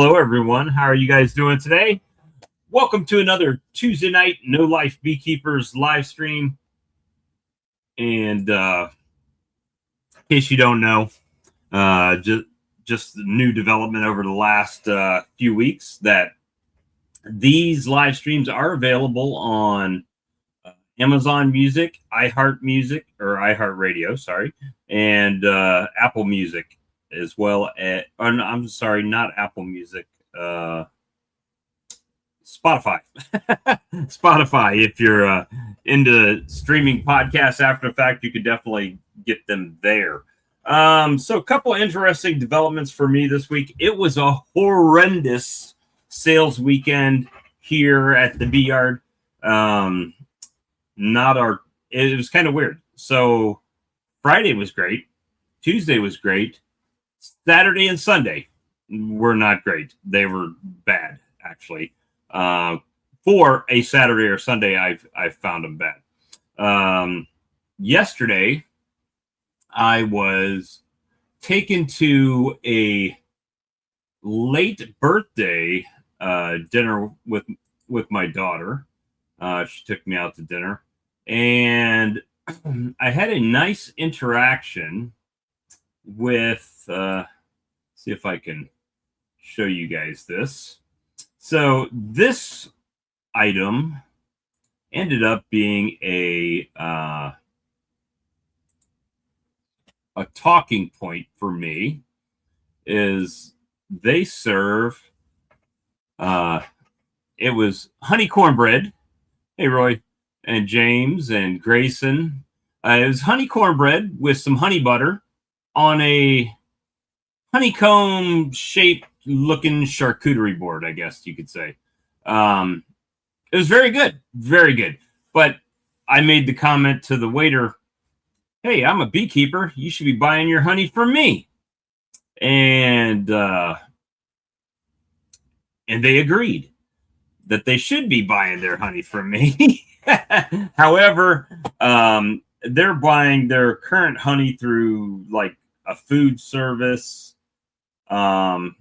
Hello, everyone. How are you guys doing today? Welcome to another Tuesday night No Life Beekeepers live stream. And in case you don't know, just the new development over the last few weeks that these live streams are available on Amazon Music, iHeartRadio, sorry, and Apple Music, as well as, I'm sorry, not Apple Music, Spotify. Spotify. If you're into streaming podcasts after the fact, you could definitely get them there. So a couple of interesting developments for me this week. It was a horrendous sales weekend here at the Bee Yard. It was kind of weird. So Friday was great. Tuesday was great. Saturday and Sunday were not great. They were bad, actually. For a Saturday or Sunday, I've found them bad. Yesterday, I was taken to a late birthday dinner with my daughter. She took me out to dinner, and I had a nice interaction with, see if I can show you guys this. So this item ended up being a talking point for me. Is they serve, it was honey cornbread. Hey, Roy and James and Grayson. It was honey cornbread with some honey butter on a honeycomb shaped looking charcuterie board, I guess you could say. It was very good. But I made the comment to the waiter, hey, I'm a beekeeper. You should be buying your honey from me. And they agreed that they should be buying their honey from me. However, they're buying their current honey through like a food service. And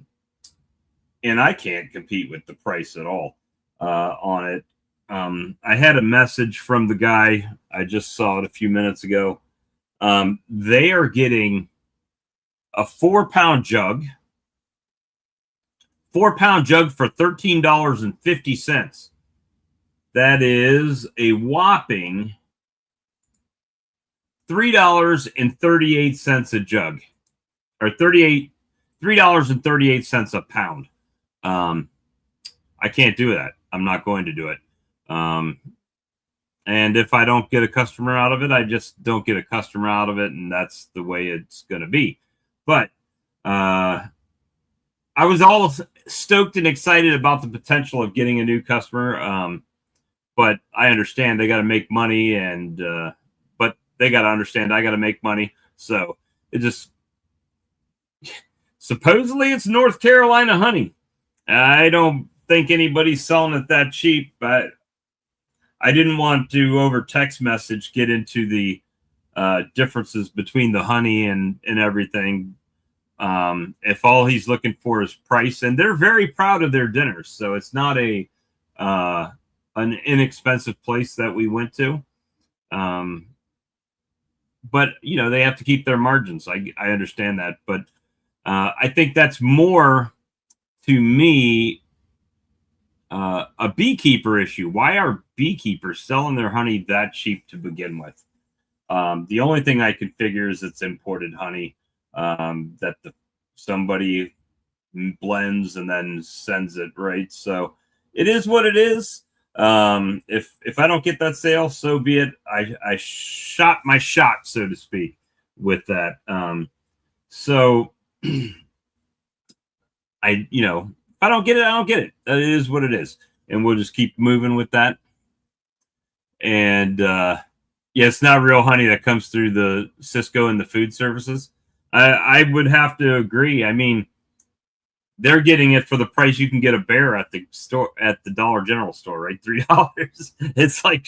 I can't compete with the price at all on it. I had a message from the guy. I just saw it a few minutes ago. They are getting a 4-pound jug. 4-pound jug for $13.50. That is a whopping $3.38 a jug, or $3.38 a pound. I can't do that. I'm not going to do it. And if I don't get a customer out of it, I just don't get a customer out of it, and that's the way it's going to be. But I was all stoked and excited about the potential of getting a new customer. But I understand they got to make money, and but they got to understand I got to make money. So it just, supposedly it's North Carolina honey. I don't think anybody's selling it that cheap, but I didn't want to over text message get into the differences between the honey and everything. If all he's looking for is price, and they're very proud of their dinners, so it's not an inexpensive place that we went to. But they have to keep their margins. I understand that, but I think that's more, to me, a beekeeper issue. Why are beekeepers selling their honey that cheap to begin with? The only thing I could figure is it's imported honey that somebody blends and then sends it, right? So it is what it is. If I don't get that sale, so be it. I shot my shot, so to speak, with that. So if I don't get it, I don't get it. That is what it is. And we'll just keep moving with that. And it's not real honey that comes through the Cisco and the food services. I would have to agree. I mean, they're getting it for the price you can get a bear at the store, at the Dollar General store, right? $3. It's like,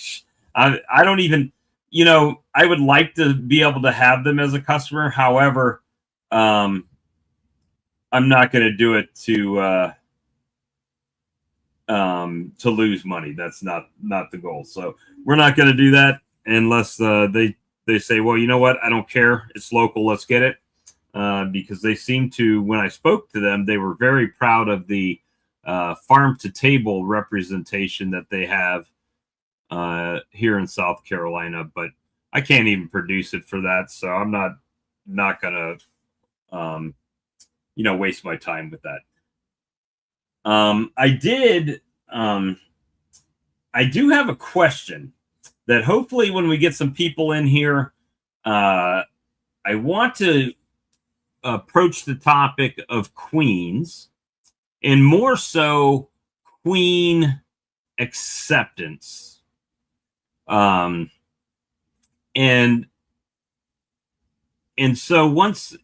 I don't even, I would like to be able to have them as a customer. However, I'm not going to do it to to lose money. That's not the goal. So we're not going to do that unless they say, well, you know what? I don't care. It's local. Let's get it. Because they seem to, when I spoke to them, they were very proud of the farm to table representation that they have here in South Carolina. But I can't even produce it for that, so I'm not gonna waste my time with that. I do have a question that hopefully when we get some people in here, I want to approach the topic of queens, and more so queen acceptance. And so once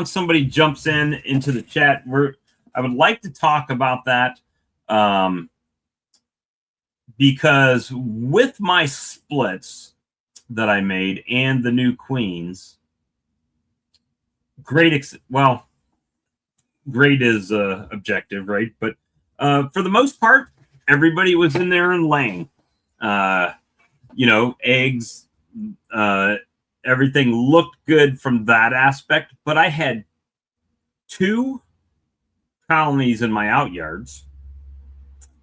somebody jumps into the chat, I would like to talk about that, because with my splits that I made and the new queens, great is objective, right? But for the most part, everybody was in there and laying. Eggs, everything looked good from that aspect. But I had 2 colonies in my outyards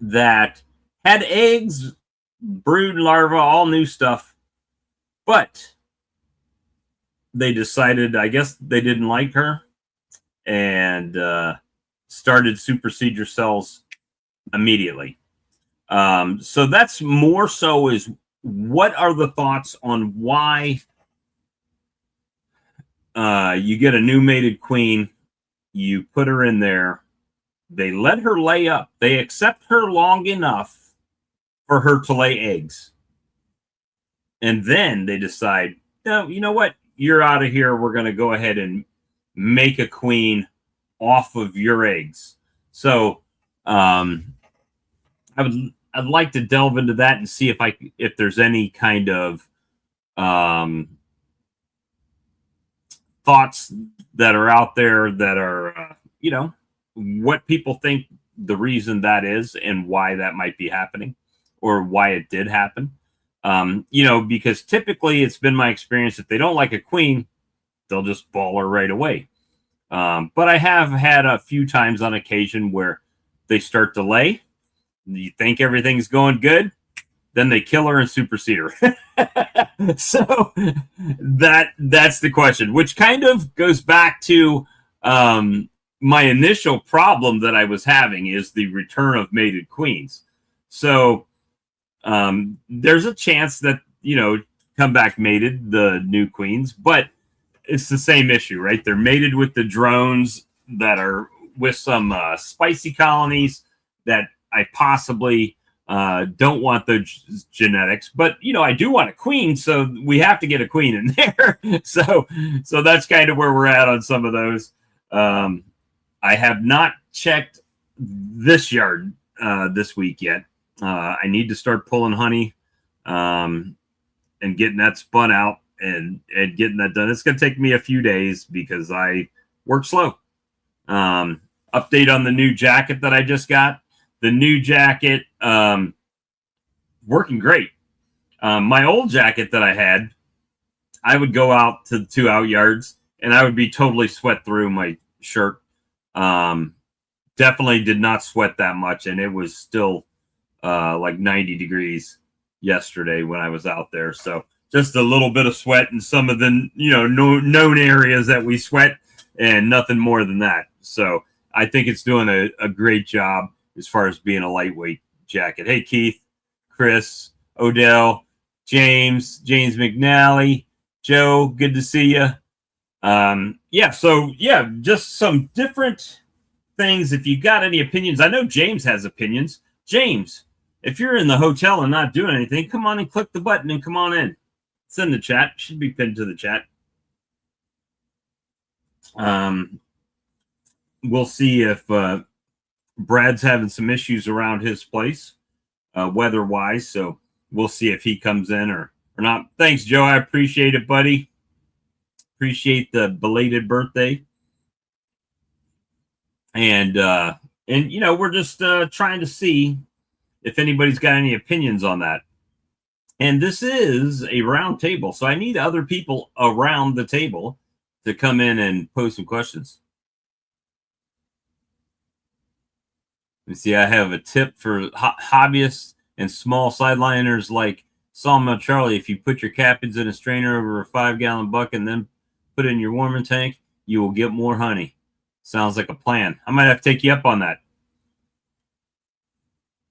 that had eggs, brood, larvae, all new stuff. But they decided, I guess they didn't like her, and started supersedure cells immediately. So that's more so is, what are the thoughts on why you get a new mated queen, you put her in there, they let her lay up, they accept her long enough for her to lay eggs, and then they decide, no, you know what, you're out of here, we're going to go ahead and make a queen off of your eggs. So I'd like to delve into that and see if there's any kind of thoughts that are out there that are what people think the reason that is and why that might be happening, or why it did happen. Because typically it's been my experience, if they don't like a queen, they'll just ball her right away. But I have had a few times on occasion where they start to lay, you think everything's going good, then they kill her and supersede her. So that's the question, which kind of goes back to my initial problem that I was having, is the return of mated queens. So there's a chance that come back mated, the new queens, but it's the same issue, right? They're mated with the drones that are with some spicy colonies that I possibly don't want those genetics, but I do want a queen, so we have to get a queen in there. so that's kind of where we're at on some of those. I have not checked this yard this week yet. I need to start pulling honey and getting that spun out and getting that done. It's going to take me a few days because I work slow. Update on the new jacket that I just got. The new jacket, working great. My old jacket that I had, I would go out to the 2 out yards and I would be totally sweat through my shirt. Definitely did not sweat that much, and it was still like 90 degrees yesterday when I was out there. So just a little bit of sweat in some of the known areas that we sweat, and nothing more than that. So I think it's doing a great job as far as being a lightweight jacket. Hey, Keith, Chris, Odell, James McNally, Joe, good to see you. Just some different things. If you got any opinions, I know James has opinions. James, if you're in the hotel and not doing anything, come on and click the button and come on in. It's in the chat. Should be pinned to the chat. We'll see if Brad's having some issues around his place, weather-wise, so we'll see if he comes in or not. Thanks, Joe. I appreciate it, buddy. Appreciate the belated birthday. And we're just trying to see if anybody's got any opinions on that. And this is a round table, so I need other people around the table to come in and pose some questions. Let me see, I have a tip for hobbyists and small sideliners like Sawmill Charlie. If you put your cappings in a strainer over a 5-gallon bucket and then put it in your warming tank, you will get more honey. Sounds like a plan. I might have to take you up on that.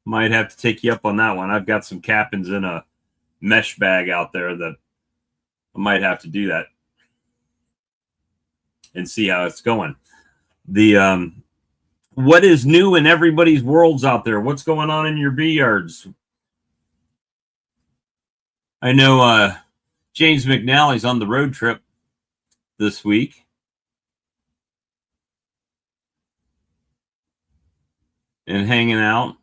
Might have to take you up on that one. I've got some cappings in a mesh bag out there that I might have to do that and see how it's going. The what is new in everybody's worlds out there? What's going on in your bee yards? I know James McNally's on the road trip this week. And hanging out.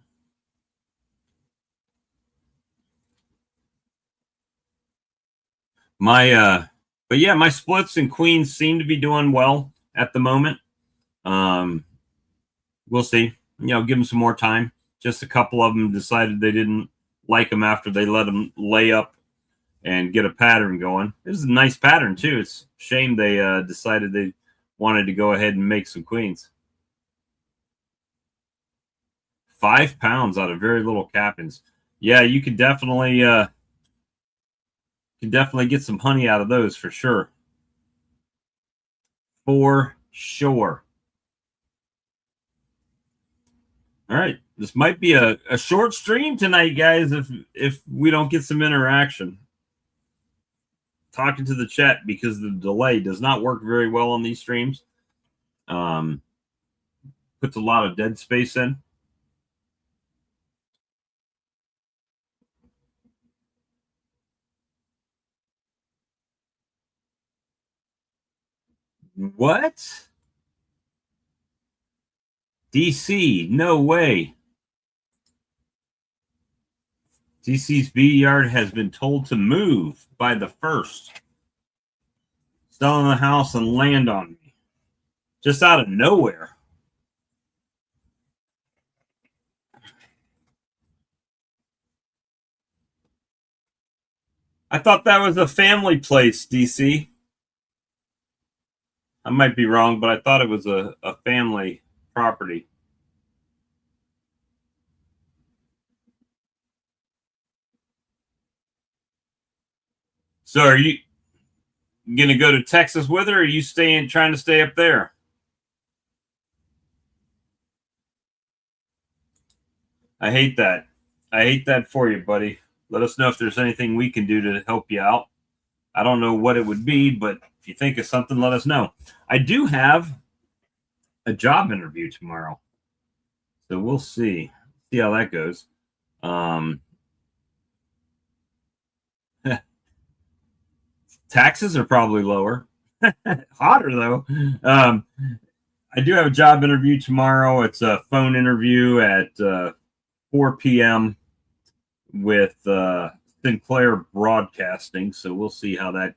But yeah, my splits and queens seem to be doing well at the moment. We'll see. Give them some more time. Just a couple of them decided they didn't like them after they let them lay up and get a pattern going. This is a nice pattern too. It's a shame they decided they wanted to go ahead and make some queens. 5 pounds out of very little cappings. Yeah, you could definitely get some honey out of those for sure. For sure. All right, this might be a short stream tonight, guys, if we don't get some interaction. Talking to the chat because the delay does not work very well on these streams. Puts a lot of dead space in. What? DC, no way. DC's bee yard has been told to move by the 1st. Selling the house and land on me. Just out of nowhere. I thought that was a family place, DC. I might be wrong, but I thought it was a family property. So are you going to go to Texas with her, or are you trying to stay up there? I hate that. I hate that for you, buddy. Let us know if there's anything we can do to help you out. I don't know what it would be, but if you think of something, let us know. I do have a job interview tomorrow, so we'll see how that goes. Taxes are probably lower. Hotter though. I do have a job interview tomorrow. It's a phone interview at 4 p.m. with Sinclair Broadcasting, so we'll see how that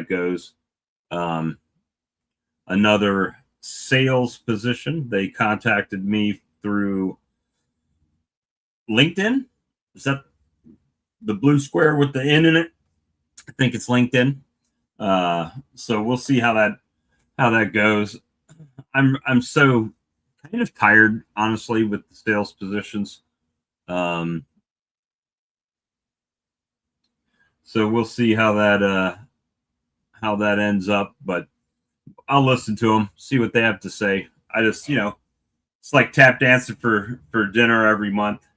goes. Another sales position. They contacted me through LinkedIn. Is that the blue square with the N in it? I think it's LinkedIn. So we'll see how that goes. I'm so kind of tired, honestly, with the sales positions. So we'll see how that ends up, but I'll listen to them, see what they have to say. I just, it's like tap dancing for dinner every month.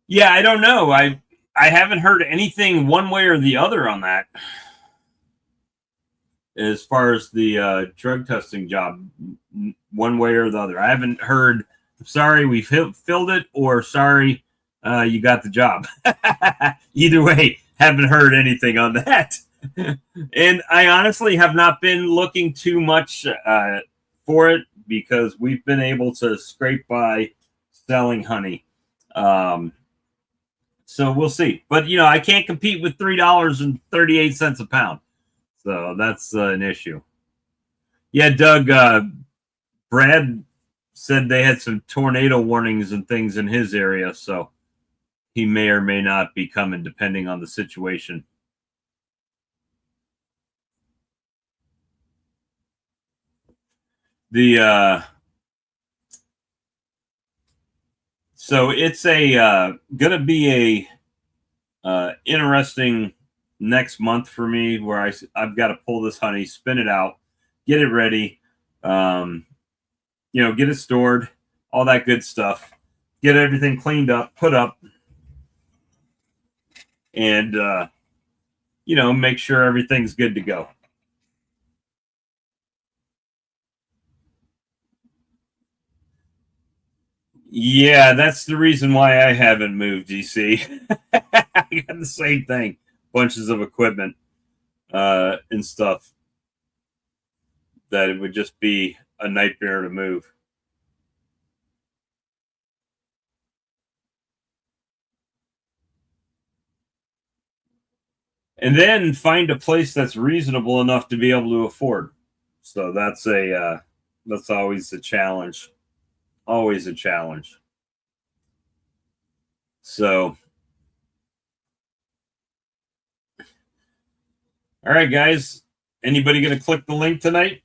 Yeah, I don't know. I haven't heard anything one way or the other on that. As far as the drug testing job, one way or the other, I haven't heard. Sorry, we've filled it, or sorry, you got the job. Either way, haven't heard anything on that. And I honestly have not been looking too much for it because we've been able to scrape by selling honey. So we'll see. But, you know, I can't compete with $3.38 a pound. So that's an issue. Yeah, Doug, Brad said they had some tornado warnings and things in his area. So he may or may not be coming depending on the situation. So it's gonna be a interesting next month for me where I've got to pull this honey, spin it out, get it ready, you know, get it stored, all that good stuff, get everything cleaned up, put up, and you know, make sure everything's good to go. Yeah, that's the reason why I haven't moved, DC. I got the same thing, bunches of equipment and stuff that it would just be a nightmare to move. And then find a place that's reasonable enough to be able to afford. So that's always a challenge. Always a challenge. So, all right, guys. Anybody going to click the link tonight?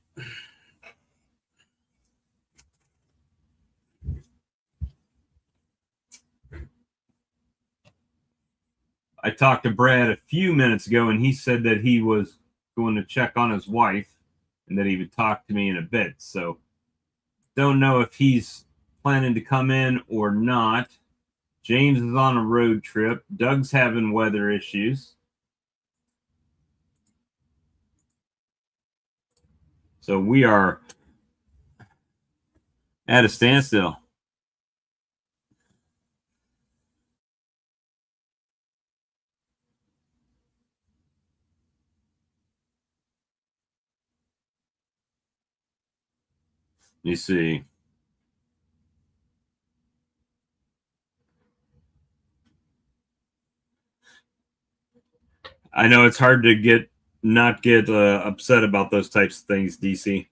I talked to Brad a few minutes ago, and he said that he was going to check on his wife and that he would talk to me in a bit. So, don't know if he's planning to come in or not. James is on a road trip. Doug's having weather issues. So we are at a standstill. Let me see. I know it's hard to not get upset about those types of things, DC.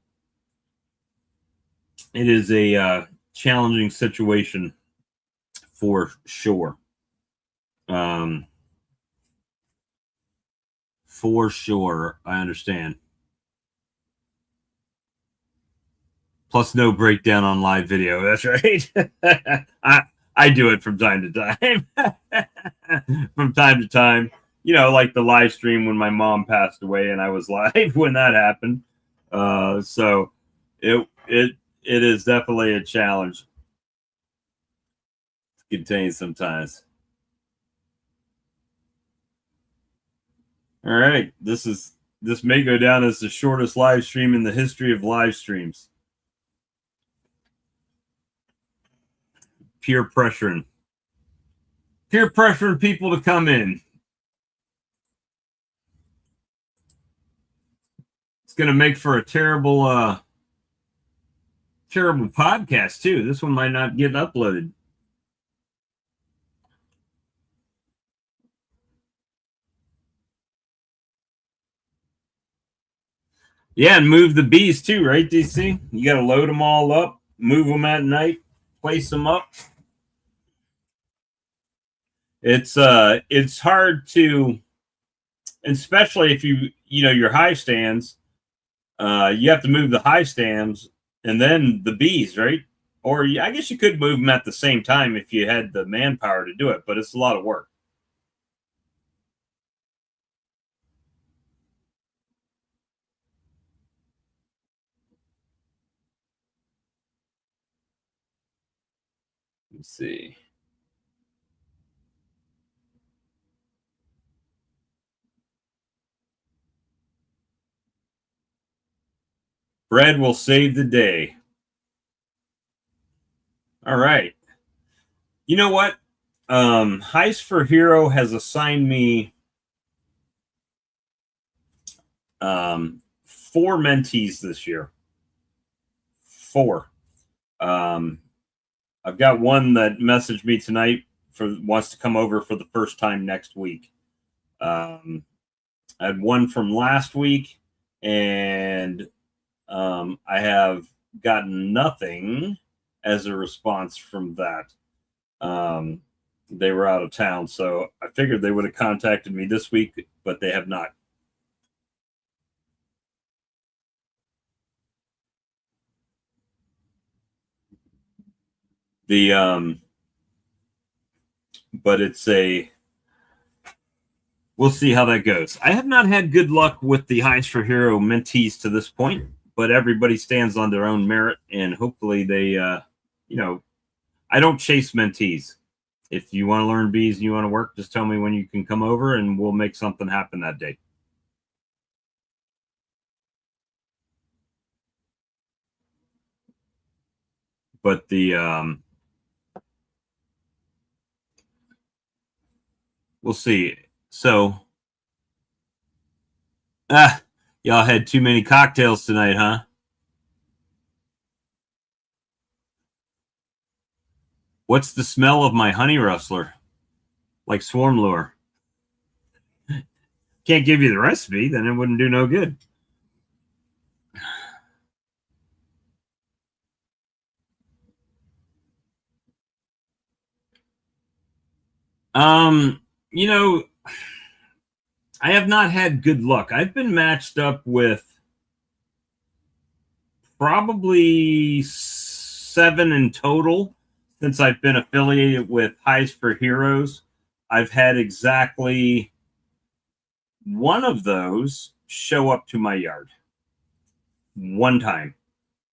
It is a challenging situation for sure. For sure, I understand. Plus, no breakdown on live video. That's right. I do it from time to time. From time to time, you know, like the live stream when my mom passed away, and I was live when that happened. So it is definitely a challenge to contain sometimes. All right, this may go down as the shortest live stream in the history of live streams. Peer pressuring people to come in. It's going to make for a terrible podcast too. This one might not get uploaded. Yeah, and move the bees too, right, DC? You got to load them all up, move them at night, place them up. It's hard to, especially if you know your hive stands. You have to move the hive stands and then the bees, right? Or I guess you could move them at the same time if you had the manpower to do it, but it's a lot of work. Let's see. Bread will save the day. All right. You know what? Heist for Hero has assigned me 4 mentees this year. 4. I've got one that messaged me tonight wants to come over for the first time next week. I had one from last week, and I have gotten nothing as a response from that. They were out of town, so I figured they would have contacted me this week, but they have not. But we'll see how that goes. I have not had good luck with the Hives for Hero mentees to this point, but everybody stands on their own merit, and hopefully they, I don't chase mentees. If you want to learn bees and you want to work, just tell me when you can come over, and we'll make something happen that day. But we'll see. So, y'all had too many cocktails tonight, huh? What's the smell of my honey rustler? Like swarm lure. Can't give you the recipe, then it wouldn't do no good. You know, I have not had good luck. I've been matched up with probably 7 in total since I've been affiliated with Hives for Heroes. I've had exactly one of those show up to my yard one time.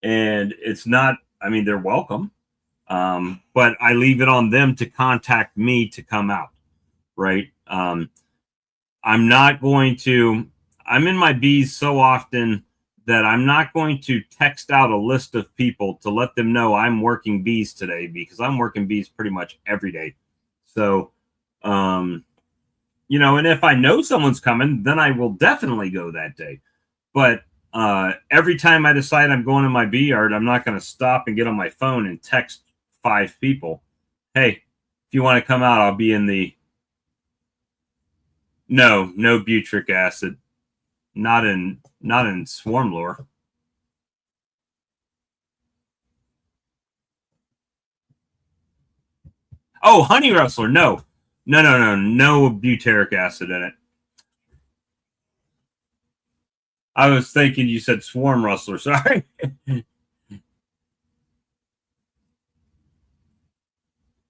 And it's not, I mean, they're welcome. But I leave it on them to contact me to come out, right? I'm not going to, I'm in my bees so often that I'm not going to text out a list of people to let them know I'm working bees today, because I'm working bees pretty much every day. So, and if I know someone's coming, then I will definitely go that day. But every time I decide I'm going to my bee yard, I'm not going to stop and get on my phone and text 5 people. Hey, if you want to come out, I'll be in the... No butyric acid. Not in swarm lure. Oh, honey rustler. No butyric acid in it. I was thinking you said swarm rustler. Sorry.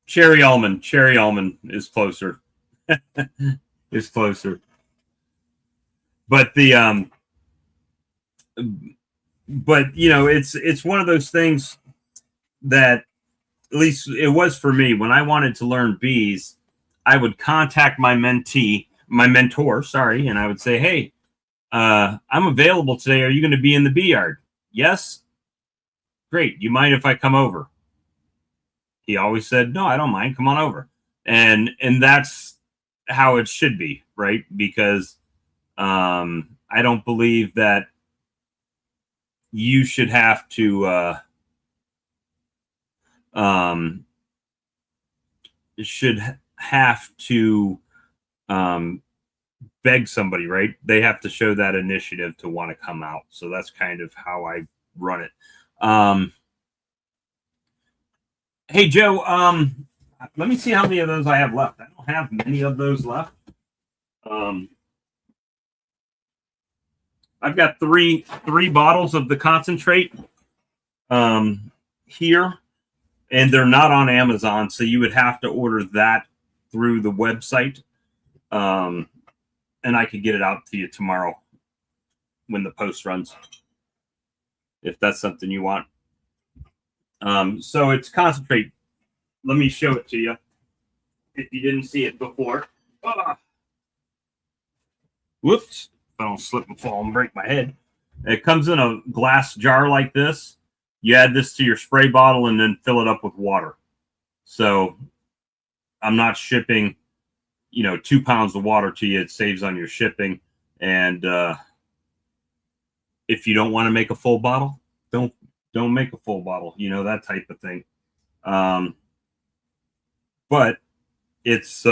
Cherry almond is closer. Is closer. But it's one of those things that, at least it was for me, when I wanted to learn bees, I would contact my mentor, and I would say, hey, I'm available today. Are you going to be in the bee yard? Yes. Great. You mind if I come over? He always said, no, I don't mind. Come on over. And that's how it should be, right? Because I don't believe that you should have to beg somebody, right? They have to show that initiative to want to come out. So that's kind of how I run it. Hey, Joe, let me see how many of those I have left. I don't have many of those left. I've got three bottles of the concentrate here, and they're not on Amazon, so you would have to order that through the website. And I could get it out to you tomorrow when the post runs, if that's something you want. So it's concentrate. Let me show it to you if you didn't see it before. Whoops. If I don't slip and fall and break my head. It comes in a glass jar like this. You add this to your spray bottle and then fill it up with water. So I'm not shipping 2 pounds of water to you. It saves on your shipping. And if you don't want to make a full bottle, don't make a full bottle, that type of thing. But it's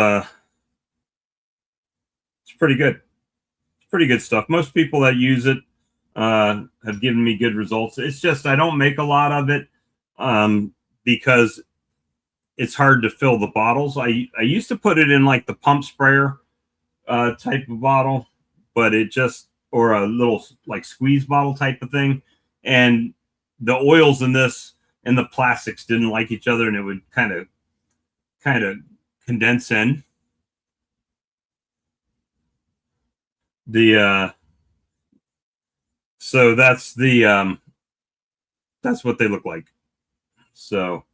pretty good. It's pretty good stuff. Most people that use it have given me good results. It's just I don't make a lot of it because it's hard to fill the bottles. I used to put it in like the pump sprayer type of bottle, but it just, or a little like squeeze bottle type of thing, and the oils in this and the plastics didn't like each other, and it would kind of condense in. The so that's what they look like. So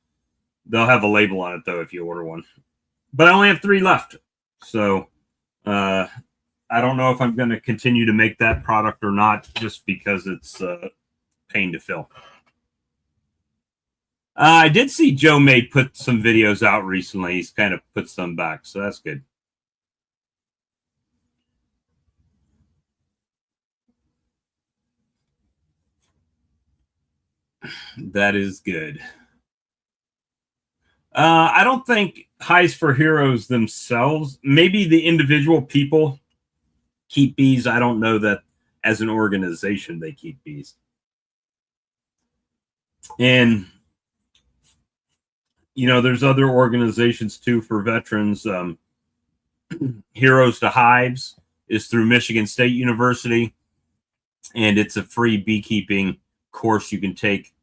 they'll have a label on it though if you order one. But I only have 3 left. So I don't know if I'm going to continue to make that product or not, just because it's pain to fill. I did see Joe May put some videos out recently. He's kind of put some back, so that's good. That is good. I don't think Hives for Heroes themselves, maybe the individual people keep bees. I don't know that as an organization they keep bees. And, you know, there's other organizations too for veterans. Heroes to Hives is through Michigan State University, and it's a free beekeeping course you can take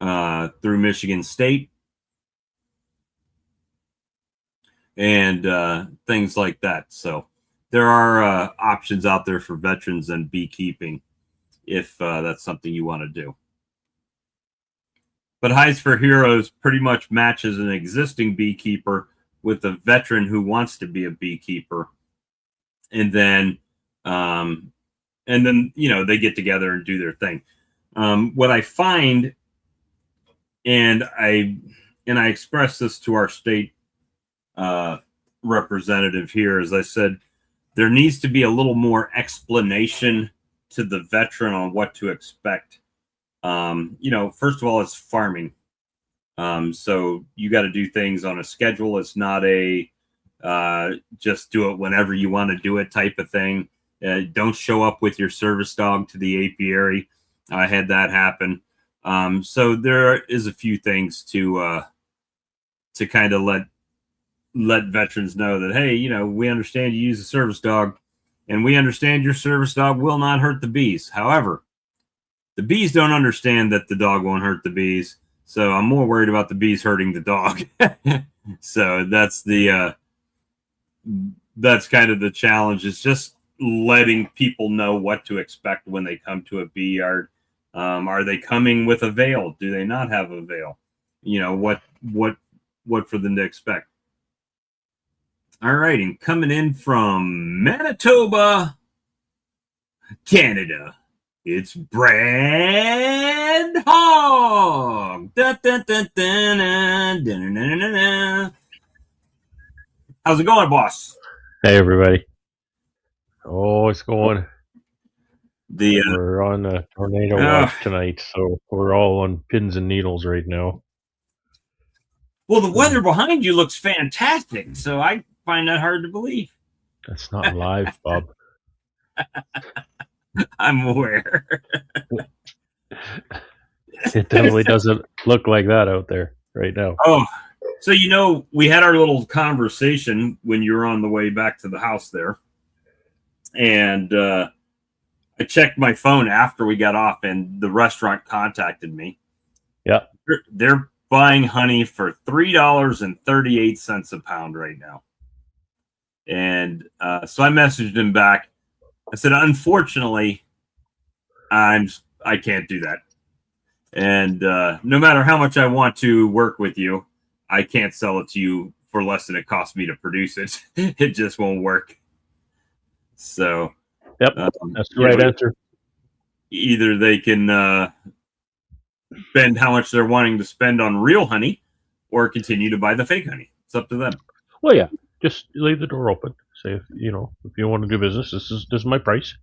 through Michigan State. And things like that. So there are options out there for veterans and beekeeping if that's something you want to do. But Hives for Heroes pretty much matches an existing beekeeper with a veteran who wants to be a beekeeper, and then you know, they get together and do their thing. What I find, and I express this to our state representative here, as I said, there needs to be a little more explanation to the veteran on what to expect. You know, first of all, it's farming. So you got to do things on a schedule. It's not a just do it whenever you want to do it type of thing. Don't show up with your service dog to the apiary. I had that happen. So there is a few things to kind of let veterans know that, hey, you know, we understand you use a service dog, and we understand your service dog will not hurt the bees. However, the bees don't understand that the dog won't hurt the bees. So I'm more worried about the bees hurting the dog. So that's kind of the challenge, is just letting people know what to expect when they come to a bee yard. Are they coming with a veil? Do they not have a veil? You know, what for them to expect. All right, and coming in from Manitoba, Canada, it's Brad Hogg. Da, da, da, da, da, da, da, da, da. How's it going, boss? Hey, everybody. Oh, it's going. We're on a tornado watch tonight, so we're all on pins and needles right now. Well, the weather behind you looks fantastic, so I find that hard to believe. That's not live, Bob. I'm aware. It definitely doesn't look like that out there right now. Oh, so, you know, we had our little conversation when you were on the way back to the house there. And I checked my phone after we got off, and the restaurant contacted me. Yeah. They're buying honey for $3.38 a pound right now. And so I messaged him back. I said, unfortunately, I can't do that. And no matter how much I want to work with you, I can't sell it to you for less than it costs me to produce it. It just won't work. So, yep, that's the right answer. Either they can spend how much they're wanting to spend on real honey, or continue to buy the fake honey. It's up to them. Well, yeah, just leave the door open. Say, if you want to do business, this is my price.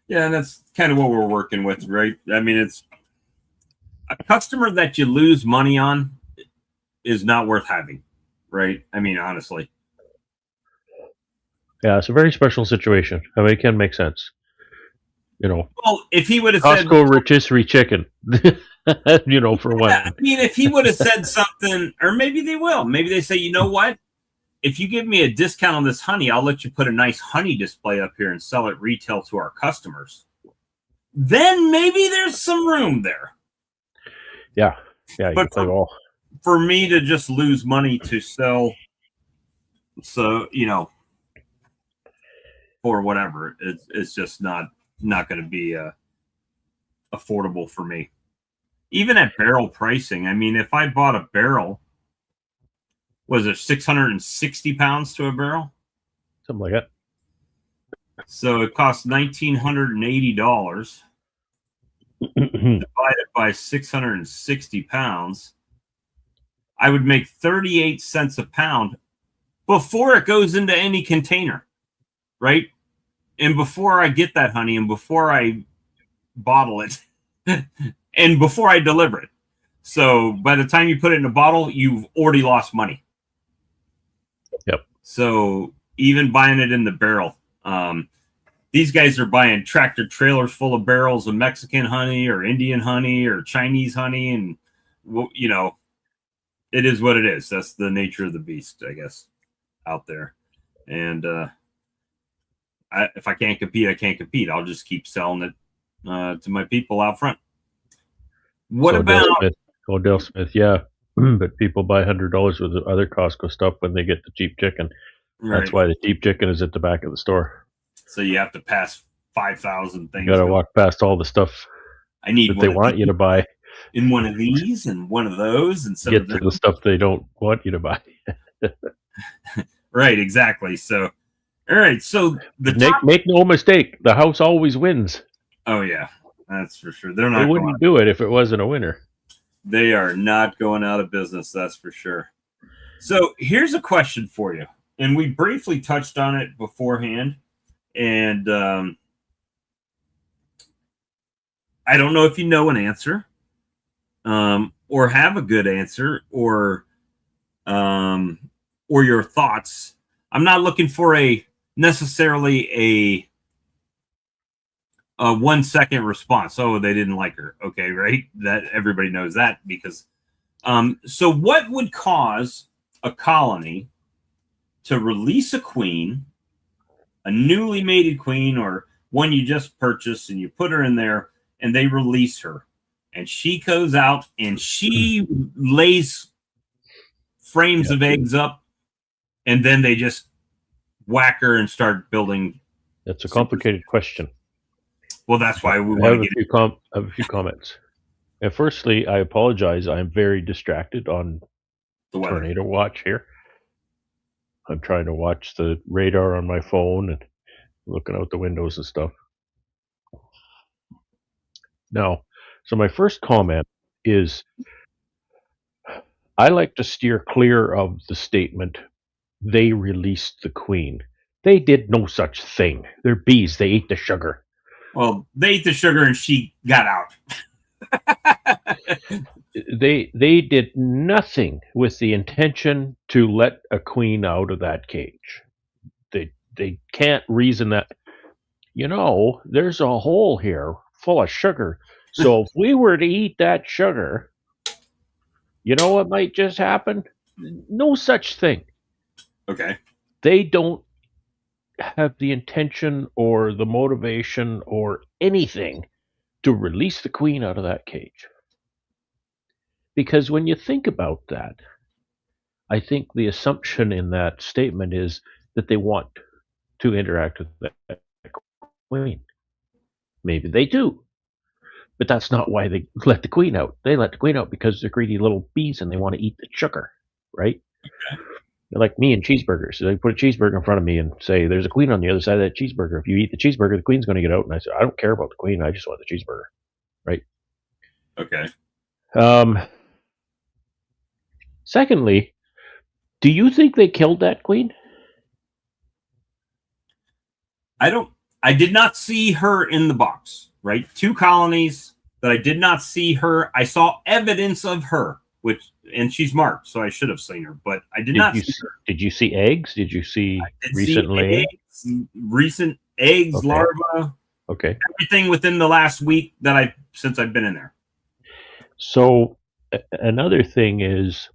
Yeah, and that's kind of what we're working with, right? I mean, it's a customer that you lose money on is not worth having. right? I mean, honestly. Yeah, it's a very special situation. I mean, it can make sense. You know, Well, if he would have said, Costco rotisserie chicken. You know, for yeah, I one. mean, if he would have said something, or maybe they will. Maybe they say, you know what? If you give me a discount on this honey, I'll let you put a nice honey display up here and sell it retail to our customers. Then maybe there's some room there. Yeah, yeah, you But can play ball. for me to just lose money to sell, so for whatever, it's just not going to be affordable for me. Even at barrel pricing, I mean, if I bought a barrel, was it 660 pounds to a barrel? Something like that. So it costs $1,980 divided by 660 pounds. I would make 38 cents a pound before it goes into any container, right? And before I get that honey and before I bottle it and before I deliver it. So by the time you put it in a bottle, you've already lost money. Yep. So even buying it in the barrel, these guys are buying tractor trailers full of barrels of Mexican honey or Indian honey or Chinese honey. And, it is what it is. That's the nature of the beast, I guess, out there. And if I can't compete, I can't compete. I'll just keep selling it to my people out front. What so about Dale Smith? Yeah, but people buy $100 worth of other Costco stuff when they get the cheap chicken. right? That's why the cheap chicken is at the back of the store. So you have to pass 5,000 things. You got to walk past all the stuff I need that they want you to buy. In one of these and one of those, and some get to the stuff they don't want you to buy. Right, exactly. So, all right. So make no mistake, the house always wins. Oh yeah, that's for sure. They wouldn't do it if it wasn't a winner. They are not going out of business. That's for sure. So here's a question for you, and we briefly touched on it beforehand, and I don't know if you know an answer. Or have a good answer, or your thoughts. I'm not looking for necessarily a 1 second response. Oh, they didn't like her. Okay, right? That everybody knows that because. So what would cause a colony to release a queen, a newly mated queen, or one you just purchased, and you put her in there, and they release her? And she goes out and she lays frames of eggs up, and then they just whack her and start building. That's a complicated question. Well, that's why we want to have a few comments. And firstly, I apologize. I'm very distracted on the tornado watch here. I'm trying to watch the radar on my phone and looking out the windows and stuff. Now, so my first comment is I like to steer clear of the statement, they released the queen. They did no such thing. They're bees. They ate the sugar. Well, they ate the sugar and she got out. They did nothing with the intention to let a queen out of that cage. They can't reason that, there's a hole here full of sugar. So if we were to eat that sugar, you know what might just happen? No such thing. Okay. They don't have the intention or the motivation or anything to release the queen out of that cage. Because when you think about that, I think the assumption in that statement is that they want to interact with that queen. Maybe they do. But that's not why they let the queen out. They let the queen out because they're greedy little bees and they want to eat the sugar, right? Okay. They're like me and cheeseburgers. So they put a cheeseburger in front of me and say, there's a queen on the other side of that cheeseburger. If you eat the cheeseburger, the queen's going to get out. And I say, I don't care about the queen. I just want the cheeseburger, right? Okay. Secondly, do you think they killed that queen? I did not see her in the box, right? 2 colonies that I did not see her. I saw evidence of her, and she's marked, so I should have seen her, but I did Did not you see her. did you see eggs? Did you see Did see recent laying? recent eggs, Okay. larvae, Okay. everything within the last week since I've been in there. So another thing is,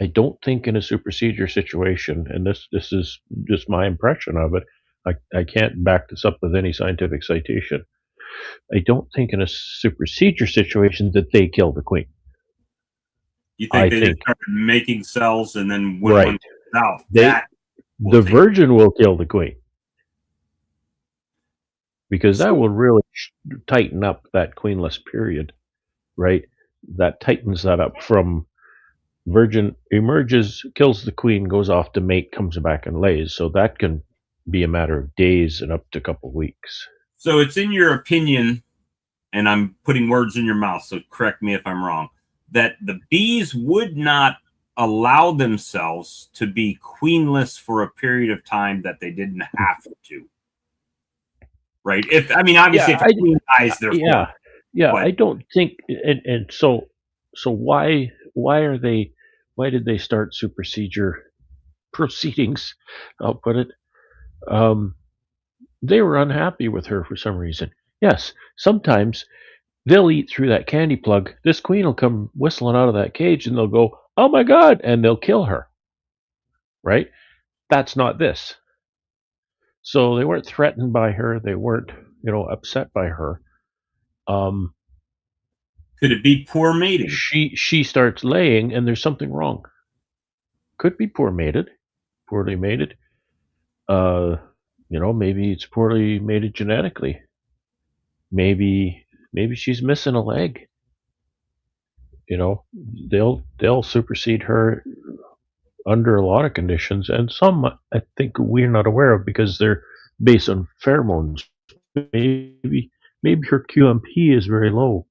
I don't think in a supersedure situation, and this is just my impression of it. I can't back this up with any scientific citation. I don't think in a supersedure situation that they kill the queen. You think I they just think started making cells, and then when one right. comes out, They that will the take. virgin will kill the queen because that So, will really tighten up that queenless period, right? That tightens that up from virgin emerges, kills the queen, goes off to mate, comes back and lays. So that can be a matter of days and up to a couple of weeks. so it's in your opinion, and I'm putting words in your mouth, so correct me if I'm wrong, that the bees would not allow themselves to be queenless for a period of time that they didn't have to. Right? Obviously, Yeah, if a queen dies, they're yeah, forced. yeah. But I don't think, and so why did they start supersedure proceedings? I'll put it. Um, they were unhappy with her for some reason. Yes, sometimes they'll eat through that candy plug. This queen will come whistling out of that cage and they'll go, "Oh my God," and they'll kill her, right? That's not this. So they weren't threatened by her. They weren't, upset by her. Um, could it be poor mating? she starts laying and there's something wrong. Could be poorly mated. Uh, maybe it's poorly mated genetically. Maybe she's missing a leg. They'll supersede her under a lot of conditions, and some I think we're not aware of because they're based on pheromones. Maybe maybe her QMP is very low,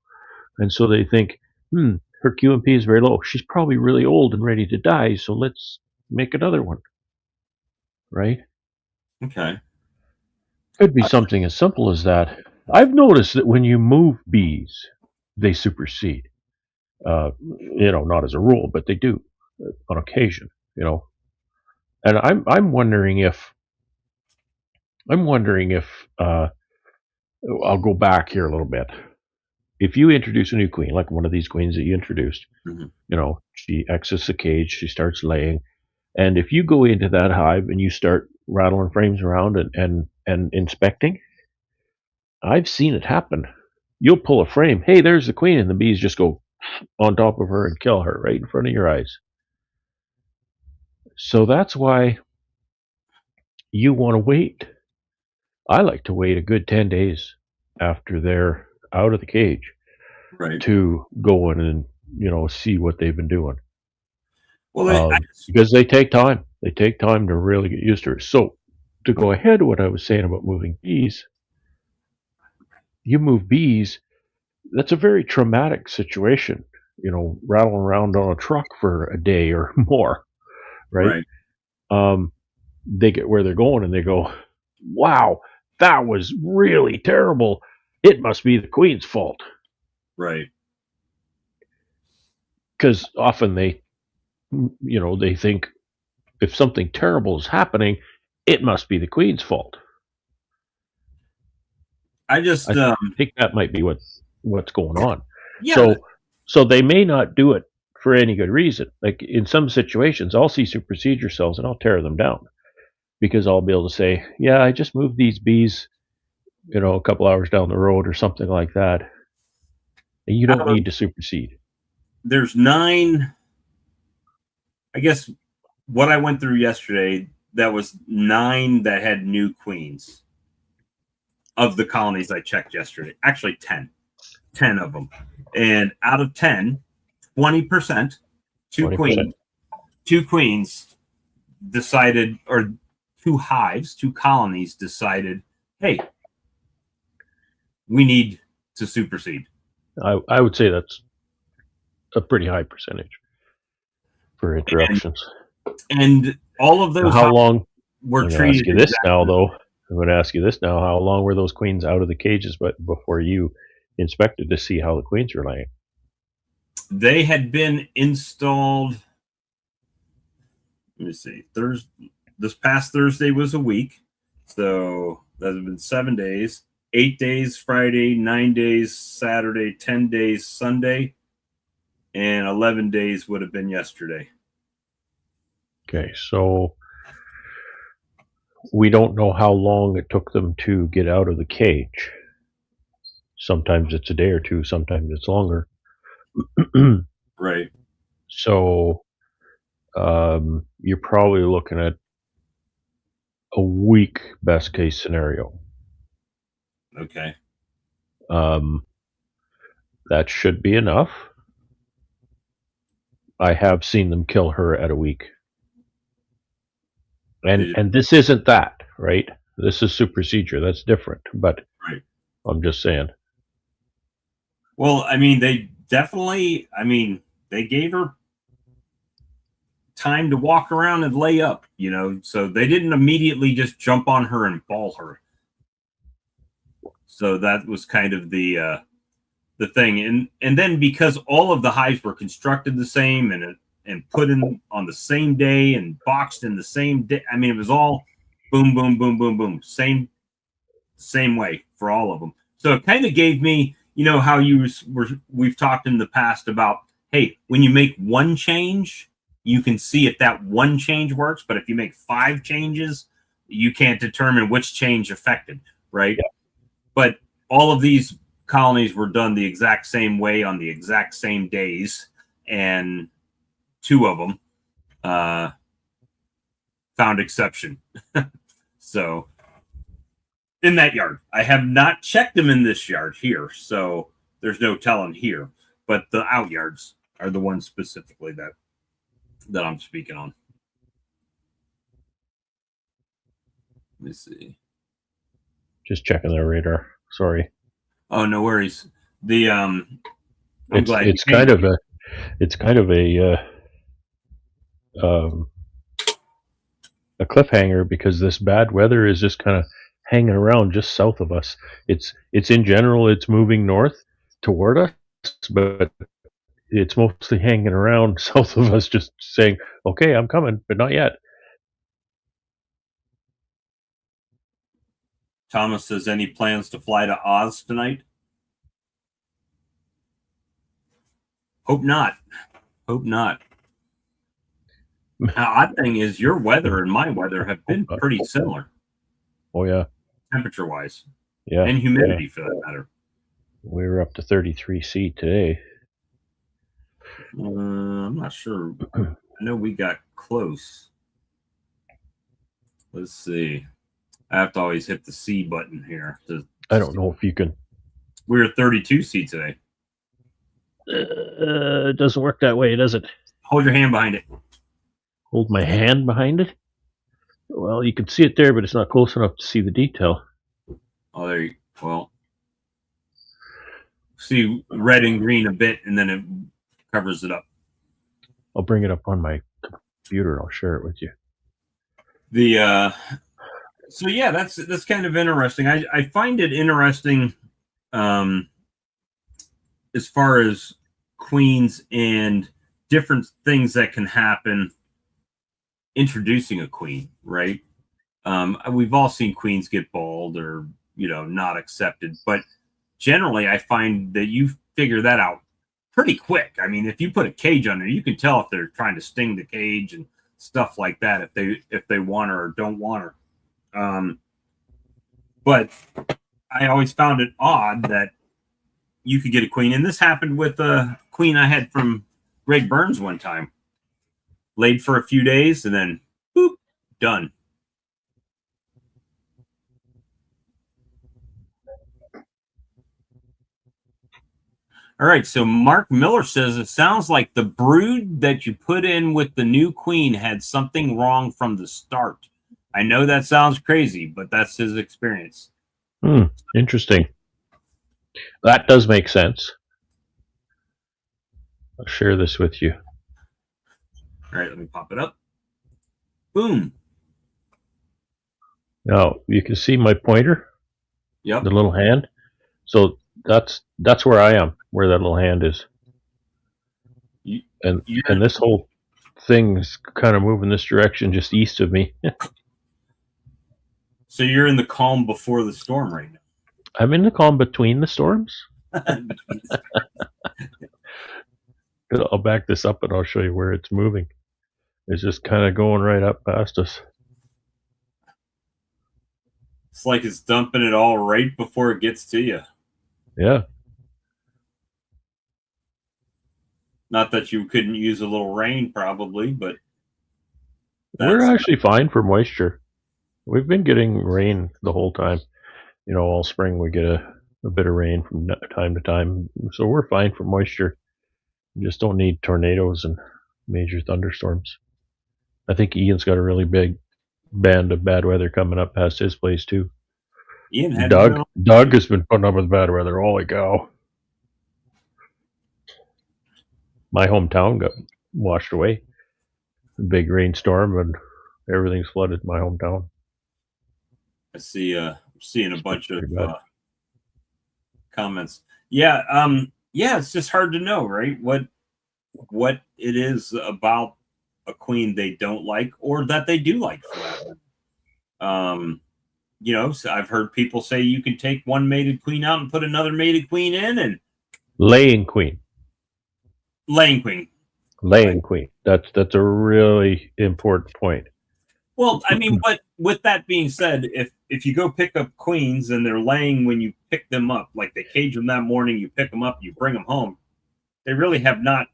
and so they think, her QMP is very low. She's probably really old and ready to die, so let's make another one, right? Okay. Could be something as simple as that. I've noticed that when you move bees, they supersede. Not as a rule, but they do on occasion. And I'm wondering if I'll go back here a little bit. If you introduce a new queen, like one of these queens that you introduced, Mhm. she exits the cage, she starts laying, and if you go into that hive and you start rattling frames around and inspecting, I've seen it happen. You'll pull a frame, hey, there's the queen, and the bees just go on top of her and kill her right in front of your eyes. So that's why you want to wait. I like to wait a good 10 days after they're out of the cage Right. to go in and see what they've been doing, Well, because they take time. They take time to really get used to her. So to go ahead to what I was saying about moving bees, you move bees. That's a very traumatic situation. Rattling around on a truck for a day or more, right? right, Um, they get where they're going and they go, "Wow, that was really terrible. It must be the queen's fault." right. Because often they think if something terrible is happening, it must be the queen's fault. I just, I think that might be what's going on. yeah, So they may not do it for any good reason. Like in some situations, I'll see supersedure cells and I'll tear them down because I'll be able to say, "Yeah, I just moved these bees, a couple hours down the road or something like that." And you don't out of, need to supersede. there's 9, I guess what I went through yesterday, that was 9 that had new queens of the colonies I checked yesterday. Actually, 10 of them. And out of 10, 20%, 20%. two queens decided, or 2 hives, 2 colonies decided, hey, we need to supersede. I would say that's a pretty high percentage for And, interruptions. and all of Now, those how hives long? were I'm going to ask treated you this now, exactly. though. I'm going to ask you this now. How long were those queens out of the cages, but before you inspected to see how the queens were laying? They had been installed. Let me see. This past Thursday was a week, so that has been 7 days. 8 days Friday, 9 days Saturday, 10 days Sunday, and 11 days would have been yesterday. Okay, so we don't know how long it took them to get out of the cage. Sometimes it's a day or two, sometimes it's longer. Right. So you're probably looking at a week, best case scenario. Okay. That should be enough. I have seen them kill her at a week. And this isn't that, right? This is supersedure. That's different. But Right. I'm just saying. Well, I mean, they definitely. I mean, they gave her time to walk around and lay up. So they didn't immediately just jump on her and ball her. So that was kind of the thing, and then because all of the hives were constructed the same and put in on the same day and boxed in the same day. I mean, it was all boom, boom, boom, boom, boom, same way for all of them. So it kind of gave me, how we've talked in the past about, hey, when you make one change, you can see if that one change works, but if you make 5 changes, you can't determine which change affected, right? Yeah. But all of these colonies were done the exact same way on the exact same days, and 2 of them found exception. So in that yard, I have not checked them in this yard here, so there's no telling here. But the out yards are the ones specifically that I'm speaking on. Let me see. Just checking their radar. Sorry. Oh, no worries. The it's kind of a cliffhanger because this bad weather is just kind of hanging around just south of us. It's in general it's moving north toward us, but it's mostly hanging around south of us, just saying, "Okay, I'm coming, but not yet." Thomas says, any plans to fly to Oz tonight? Hope not. Hope not. Now, odd thing is, your weather and my weather have been pretty similar. Oh yeah, temperature wise. yeah, and humidity for that matter. We were up to 33°C today. I'm not sure. I know we got close. Let's see. I have to always hit the C button here. I don't know if you can. We were 32°C today. It doesn't work that way, does it? Hold your hand behind it. Hold my hand behind it? Well, you can see it there, but it's not close enough to see the detail. Oh, there you go. Well, see red and green a bit, and then it covers it up. I'll bring it up on my computer. I'll share it with you. So yeah, that's kind of interesting. I find it interesting as far as queens and different things that can happen introducing a queen, right? We've all seen queens get bald or not accepted, but generally I find that you figure that out pretty quick. I mean, if you put a cage on there, you can tell if they're trying to sting the cage and stuff like that, if they want her or don't want her. But I always found it odd that you could get a queen, and this happened with a queen I had from Greg Burns one time. Laid for a few days and then boop, done. All right, so Mark Miller says it sounds like the brood that you put in with the new queen had something wrong from the start. I know that sounds crazy, but that's his experience. Interesting. That does make sense. I'll share this with you. All right, let me pop it up. Boom. Now you can see my pointer. Yep. The little hand. So that's where I am, where that little hand is. and you're this whole thing's kind of moving this direction just east of me. so you're in the calm before the storm right I'm in the calm between the storms. now. I'll back this up and I'll show you where it's moving. It's just kind of going right up past us. It's like it's dumping it all right before it gets to you. Yeah. Not that you couldn't use a little rain, probably, but We're that's actually fine for moisture. We've been getting rain the whole time. All spring we get a bit of rain from time to time. So we're fine for moisture. We just don't need tornadoes and major thunderstorms. I think Ian's got a really big band of bad weather coming up past his place too. Ian had Doug one. Doug has been putting up with bad weather. Holy cow. My hometown got washed away. A big rainstorm and everything's flooded in my hometown. I see. Seeing a bunch of Pretty bad. comments. Yeah. Yeah. It's just hard to know, right? What it is about a queen they don't like, or that they do like, for that. So I've heard people say you can take one mated queen out and put another mated queen in, and Laying queen. laying queen. Laying queen. That's a really important point. Well, I mean, but with that being said, if you go pick up queens and they're laying when you pick them up, like they cage them that morning, you pick them up, you bring them home, they really have not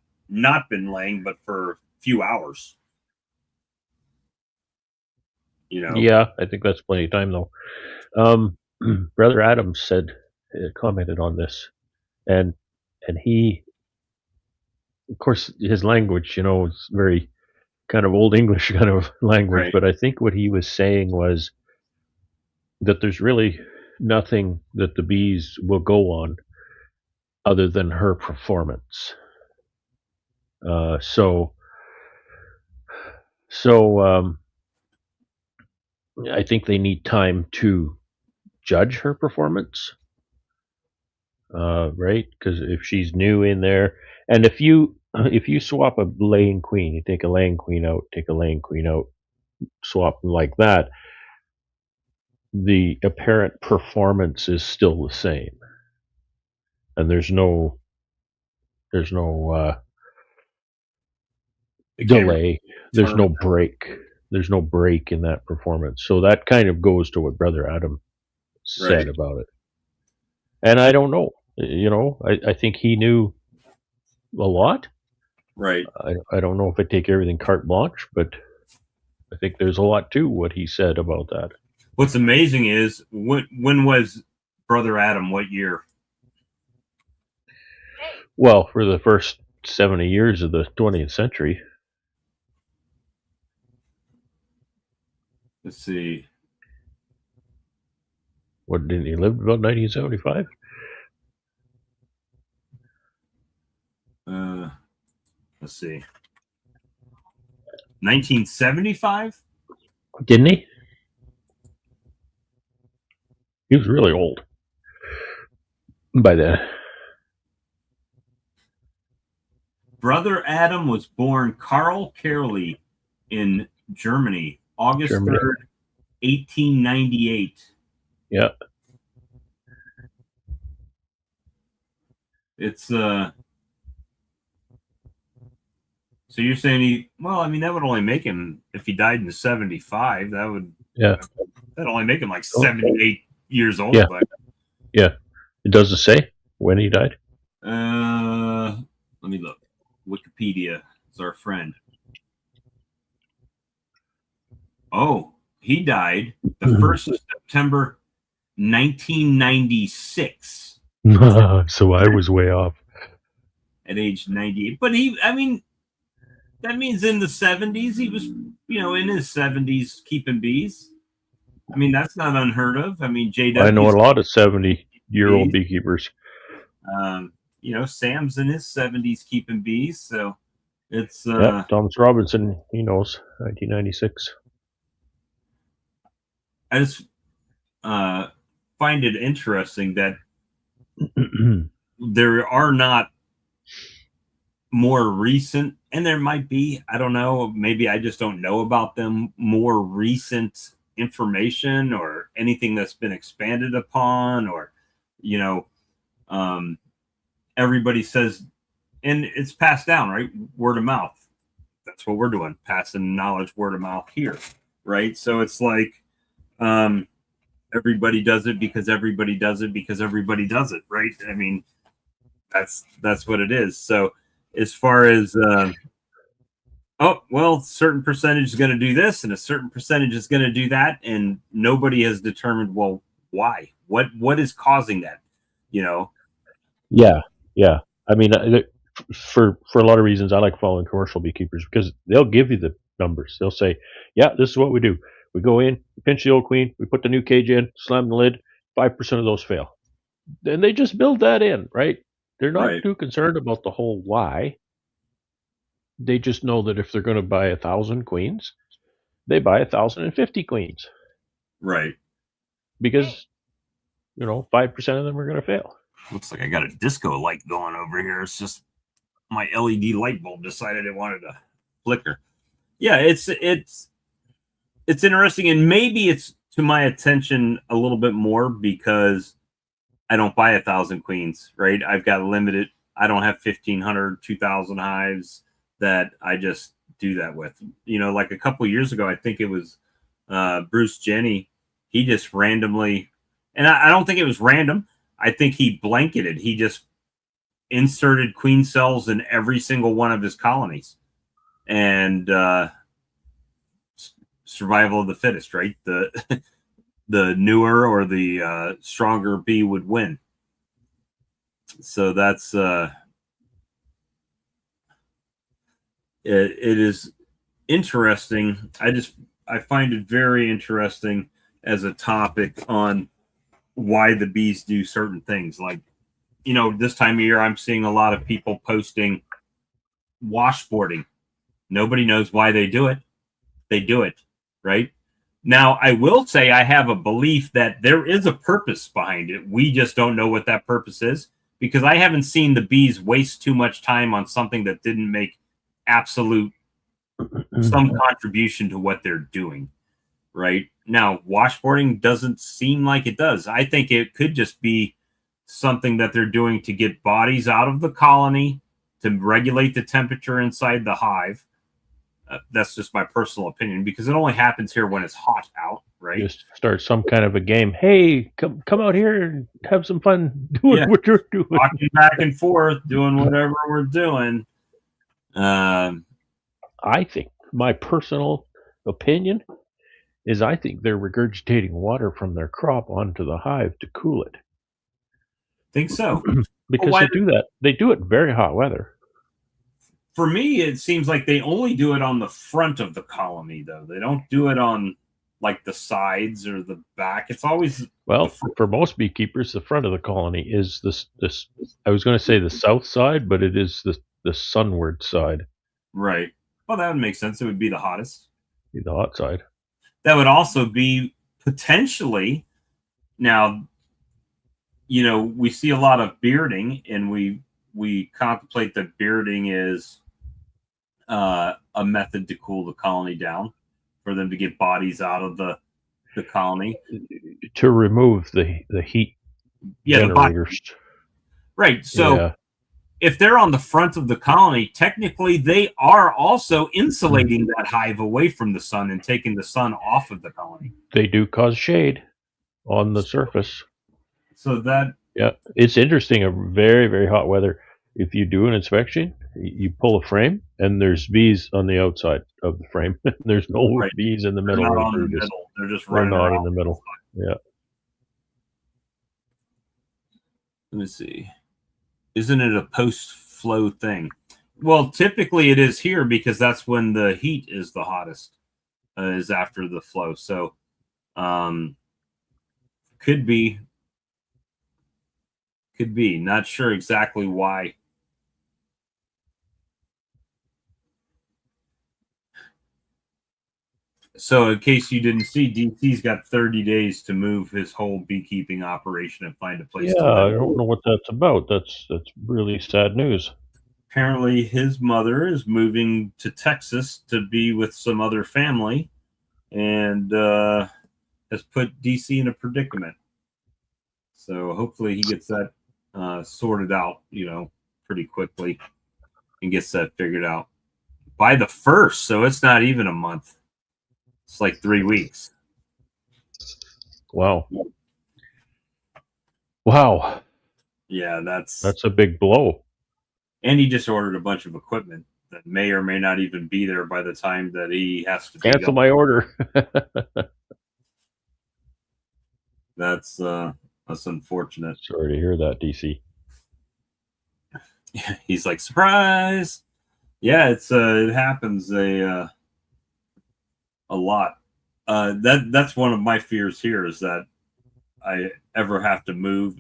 been laying, but for a few hours. Yeah, I think that's plenty of time though. Brother Adams commented on this, and he, of course, his language, is very kind of old English kind of language, Right. but I think what he was saying was that there's really nothing that the bees will go on other than her performance. So I think they need time to judge her performance, right? Because if she's new in there, and if you swap a laying queen, you take a laying queen out, swap them like that, the apparent performance is still the same, and there's no delay, there's no break, in that performance. So that kind of goes to what Brother Adam said about it. And I don't know, I think he knew a lot. Right. I don't know if I take everything carte blanche, but I think there's a lot to what he said about that. What's amazing is when was Brother Adam? What year? Well, for the first 70 years of the 20th century. Let's see. What, didn't he live about 1975? Let's see. 1975? Didn't he? He was really old by then. Brother Adam was born Karl Kerley in Germany, August 3rd, 1898. Yeah. It's so you're saying that would only make him, if he died in 75, that'd only make him like 78 years old. Yeah. Yeah. It doesn't say when he died. Let me look. Wikipedia is our friend. Oh, he died the 1st of September 1996. So I was way off. At age 98. But that means in the 70s, he was, in his 70s keeping bees. That's not unheard of. JW. I know a lot of 70-year-old beekeepers. Sam's in his 70s keeping bees. So it's. Thomas Robinson, he knows, 1996. I just find it interesting that there are not more recent, and there might be, I don't know, maybe I just don't know about them, more recent information or anything that's been expanded upon, or, you know, um, everybody says, and it's passed down, right? Word of mouth. That's what we're doing, passing knowledge word of mouth here, right? So it's like, um, everybody does it because everybody does it because everybody does it, right? I mean, that's what it is. So as far as oh well, certain percentage is going to do this and a certain percentage is going to do that, and nobody has determined, well, why, what is causing that, you know. Yeah, yeah. I mean, for a lot of reasons, I like following commercial beekeepers because they'll give you the numbers. They'll say, "Yeah, this is what we do. We go in, pinch the old queen, we put the new cage in, slam the lid. 5% of those fail." And they just build that in, right? They're not Right, too concerned about the whole why. They just know that if they're going to buy 1,000 queens, they buy 1,050 queens right. because 5% of them are going to fail. Looks like I got a disco light going over here. It's just my LED light bulb decided it wanted to flicker. Yeah, it's interesting, and maybe it's to my attention a little bit more because I don't buy 1,000 queens, right? I've got limited. I don't have 1,500, 2,000 hives that I just do that with. Like a couple of years ago, I think it was Bruce Jenny. He just randomly, and I don't think it was random. I think he blanketed. He just inserted queen cells in every single one of his colonies, and survival of the fittest, right? The newer or the stronger bee would win. So that's it is interesting. I find it very interesting as a topic on why the bees do certain things. Like, this time of year, I'm seeing a lot of people posting washboarding. Nobody knows why they do it. They do it, right? Now, I will say I have a belief that there is a purpose behind it. We just don't know what that purpose is, because I haven't seen the bees waste too much time on something that didn't make absolute some contribution to what they're doing, right? Now, washboarding doesn't seem like it does. I think it could just be something that they're doing to get bodies out of the colony, to regulate the temperature inside the hive. That's just my personal opinion, because it only happens here when it's hot out, right? Just start some kind of a game. Hey, come out here and have some fun doing Yeah, what you're doing. walking back and forth, doing whatever we're doing. I think my personal opinion is I think they're regurgitating water from their crop onto the hive to cool it. Think so. Because Why? they do that. They do it in very hot weather. For me, it seems like they only do it on the front of the colony, though. They don't do it on like the sides or the back. It's always Well, for most beekeepers, the front of the colony is this. I was going to say the south side, but it is the sunward side, right. Well, that would make sense. It would be the hottest. the hot side. That would also be potentially, now, we see a lot of bearding, and we contemplate that bearding is a method to cool the colony down, for them to get bodies out of the colony. To remove the heat generators. Right. So Yeah. if they're on the front of the colony, technically they are also insulating that hive away from the sun and taking the sun off of the colony. They do cause shade on the surface. So that, Yeah, it's interesting. A very, very hot weather. If you do an inspection, you pull a frame, and there's bees on the outside of the frame. There's no right, bees in the they're middle. not Right? on the middle. They're just They're running not around in the middle. Yeah. Let me see. Isn't it a post-flow thing? Well, typically it is here, because that's when the heat is the hottest, is after the flow. So could be. Not sure exactly why. So, in case you didn't see, DC's got 30 days to move his whole beekeeping operation and find a place Yeah, to I live. don't know what that's about. That's really sad news. apparently his mother is moving to Texas to be with some other family, and has put DC in a predicament. So hopefully he gets that sorted out, pretty quickly, and gets that figured out by the 1st. So it's not even a month. It's like 3 weeks. Wow. Wow. Yeah, that's a big blow. And he just ordered a bunch of equipment that may or may not even be there by the time that he has to Cancel my order. That's unfortunate. Sorry to hear that, DC. He's like, surprise. Yeah, it happens a lot. That's one of my fears here, is that I ever have to move,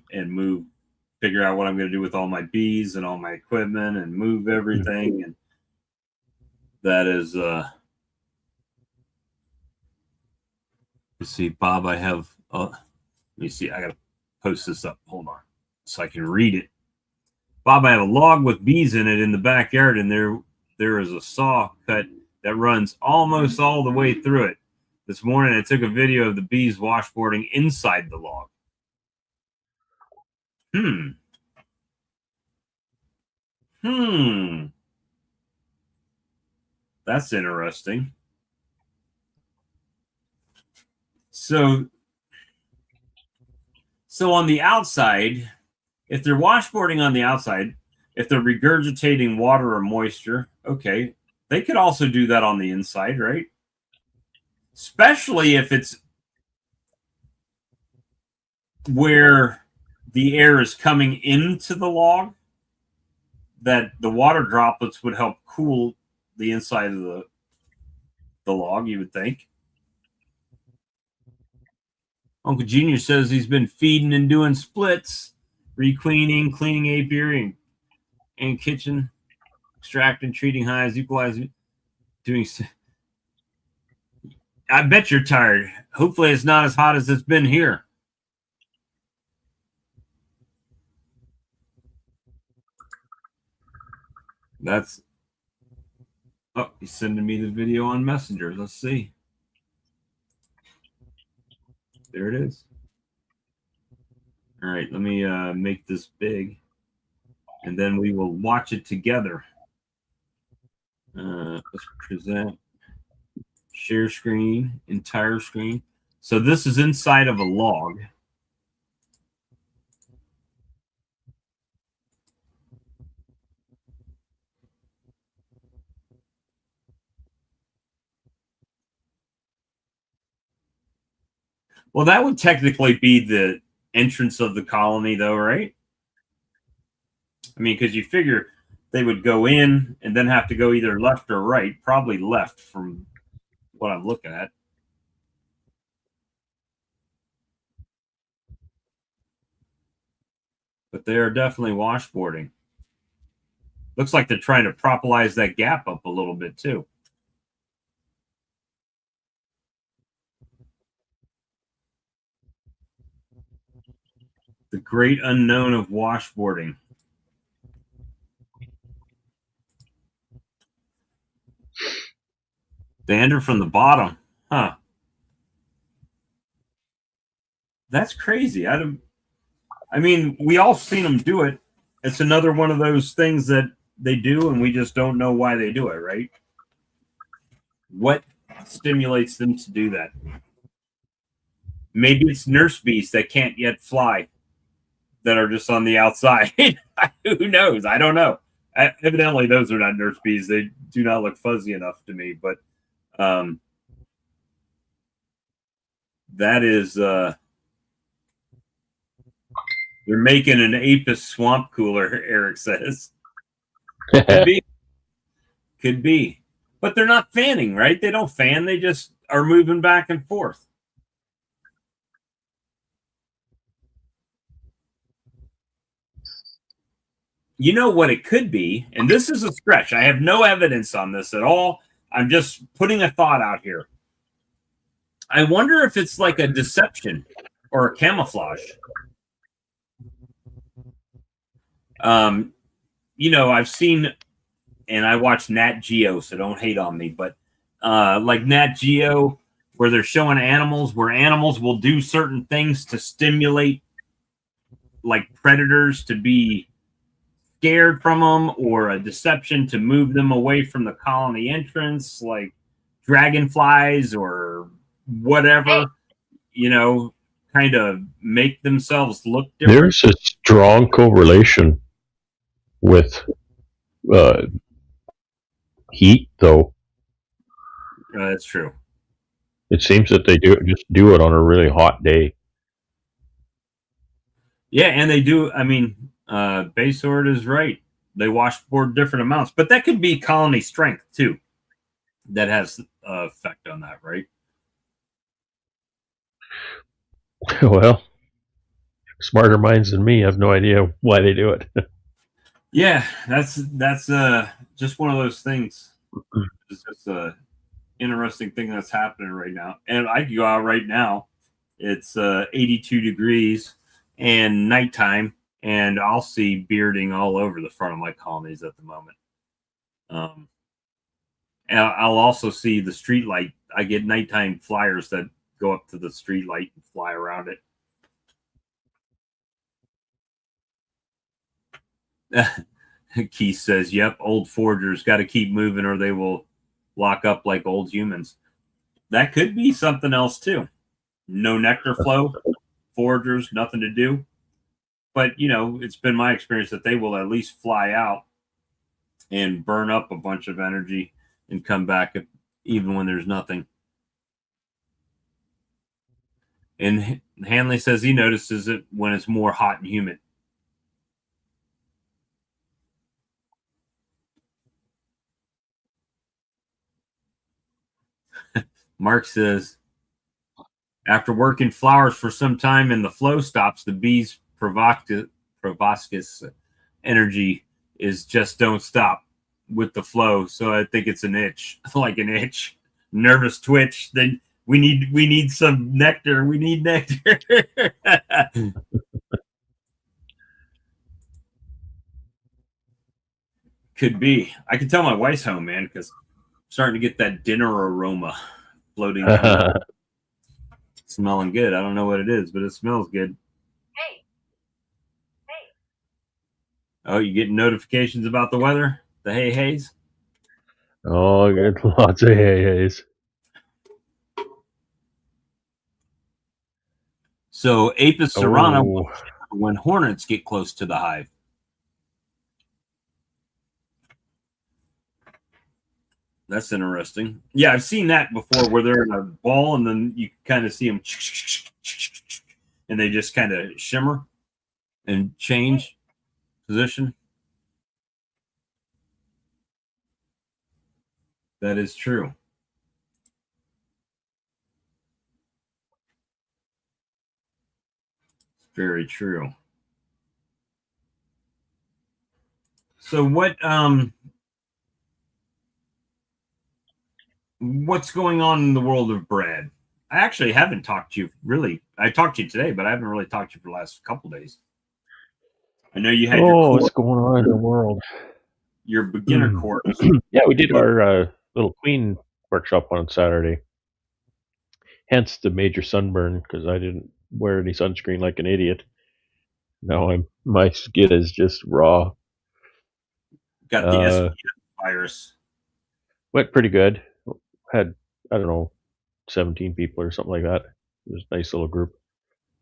figure out what I'm going to do with all my bees and all my equipment, and move everything. And that is, let's see, Bob, I have, let me see, I got to post this up. Hold on, so I can read it. Bob, I have a log with bees in it in the backyard, and there is a saw cut that runs almost all the way through it. This morning, I took a video of the bees washboarding inside the log. That's interesting. So on the outside, if they're washboarding on the outside, if they're regurgitating water or moisture, okay, they could also do that on the inside, right? Especially if it's where the air is coming into the log, that the water droplets would help cool the inside of the log, you would think. Uncle Junior says he's been feeding and doing splits, requeening, cleaning apiary and kitchen, extracting, treating hives, equalizing, doing. I bet you're tired. Hopefully it's not as hot as it's been here. That's, oh, he's sending me the video on Messenger. Let's see. There it is. All right, let me make this big, and then we will watch it together. Let's present, share screen, entire screen. So this is inside of a log. Well, that would technically be the entrance of the colony, though, right? I mean, because you figure they would go in and then have to go either left or right, probably left from what I'm looking at. But they are definitely washboarding. Looks like they're trying to propolize that gap up a little bit, too. The great unknown of washboarding. Dander from the bottom. Huh. That's crazy. I mean, we all seen them do it. It's another one of those things that they do, and we just don't know why they do it, right? What stimulates them to do that? Maybe it's nurse bees that can't yet fly, that are just on the outside. Who knows? I don't know. Evidently, those are not nurse bees. They do not look fuzzy enough to me, but that is, they're making an Apis swamp cooler, Eric says. Could be. Could be. But they're not fanning, right? They don't fan. They just are moving back and forth. You know what it could be, and this is a stretch. I have no evidence on this at all. I'm just putting a thought out here. I wonder if it's like a deception or a camouflage. You know, I've seen and I watch Nat Geo, so don't hate on me, but like Nat Geo, where they're showing animals, where animals will do certain things to stimulate like predators to be scared from them, or a deception to move them away from the colony entrance, like dragonflies or whatever, kind of make themselves look different. There's a strong correlation with uh, heat, though. That's true. It seems that they just do it on a really hot day. Yeah, and they do. I mean, Baysword is right. They washboard different amounts, but that could be colony strength too. That has effect on that, right? Well, smarter minds than me have no idea why they do it. Yeah, that's just one of those things. It's just a interesting thing that's happening right now. And I can go out right now. It's 82 degrees and nighttime, and I'll see bearding all over the front of my colonies at the moment. And I'll also see the street light. I get nighttime flyers that go up to the street light and fly around it. Keith says, "Yep, old foragers got to keep moving, or they will lock up like old humans." That could be something else too. No nectar flow, foragers, nothing to do. But it's been my experience that they will at least fly out and burn up a bunch of energy and come back even when there's nothing. And Hanley says he notices it when it's more hot and humid. Mark says, after working flowers for some time and the flow stops, the bees' proboscis energy is just don't stop with the flow. So I think it's an itch, like an itch, nervous twitch. Then we need some nectar. We need nectar. Could be. I can tell my wife's home, man, because I'm starting to get that dinner aroma floating down. Smelling good. I don't know what it is, but it smells good. Hey. Oh, you getting notifications about the weather? The hays? Oh, I get lots of hays. So Apis cerana when hornets get close to the hive. That's interesting. Yeah, I've seen that before where they're in a ball and then you kind of see them and they just kind of shimmer and change position. That is true. Very true. So what's going on in the world of Brad? I actually haven't talked to you really. I talked to you today, but I haven't really talked to you for the last couple days. I know you had what's going on in the world? Your beginner course. Yeah, we did our little queen workshop on Saturday. Hence the major sunburn, because I didn't wear any sunscreen like an idiot. Now my skin is just raw. Got the SPF virus. Went pretty good. Had, I don't know, 17 people or something like that. It was a nice little group.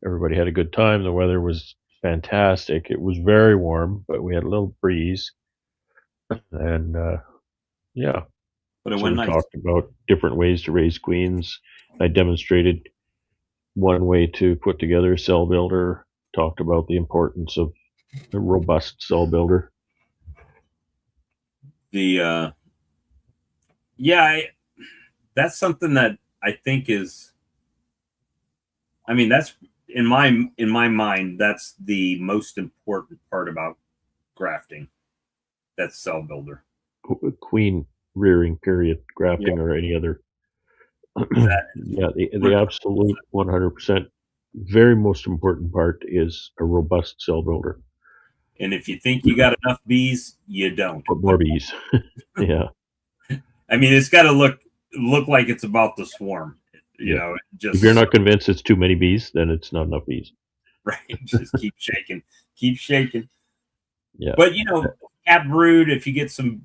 Everybody had a good time. The weather was fantastic. It was very warm, but we had a little breeze. And yeah. But it so went we nice. Talked about different ways to raise queens. I demonstrated one way to put together a cell builder. Talked about the importance of a robust cell builder. That's something that I think is. I mean, that's in my mind. That's the most important part about grafting. That's cell builder. Queen rearing, period. Grafting or any other. Yeah, the absolute 100% very most important part is a robust cell builder. And if you think you got enough bees, you don't. Put more bees. Yeah. I mean, it's got to look like it's about to swarm. You Yeah. know, If you're just not convinced it's too many bees, then it's not enough bees. right. Just keep shaking, keep shaking. Yeah. But cap brood. If you get some,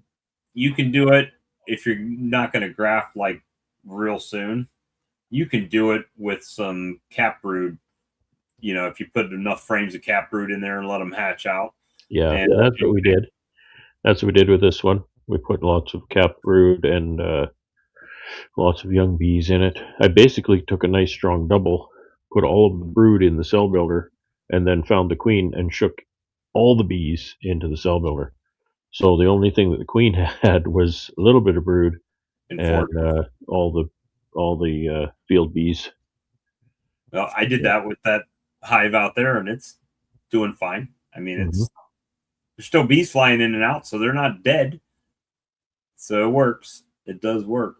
you can do it. If you're not going to graft like real soon, you can do it with some cap brood. If you put enough frames of cap brood in there and let them hatch out. Yeah. And That's what we did. That's what we did with this one. We put lots of cap brood and lots of young bees in it. I basically took a nice strong double, put all of the brood in the cell builder, and then found the queen and shook all the bees into the cell builder. So the only thing that the queen had was a little bit of brood and fork. all the field bees. Well, I did Yeah. that with that hive out there, and it's doing fine. I mean, Mhm. there's still bees flying in and out, so they're not dead. So it works. It does work.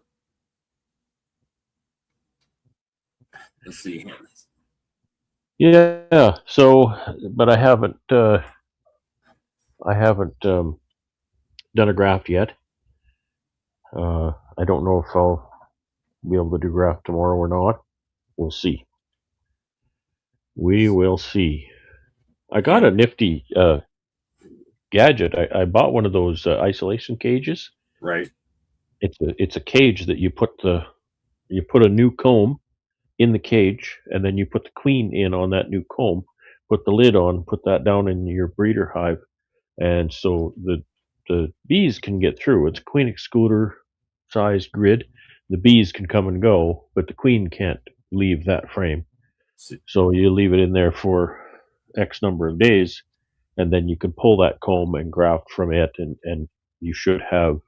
Let's see here. Yeah. So, but I haven't done a graft yet. I don't know if I'll be able to do graft tomorrow or not. We'll see. We will see. I got And a nifty gadget. I bought one of those isolation cages. right, It's a cage that you put a new comb in the cage, and then you put the queen in on that new comb. Put the lid on. Put that down in your breeder hive, and so the bees can get through. It's a queen excluder sized grid. The bees can come and go, but the queen can't leave that frame. So you leave it in there for X number of days, and then you can pull that comb and graft from it, and you should have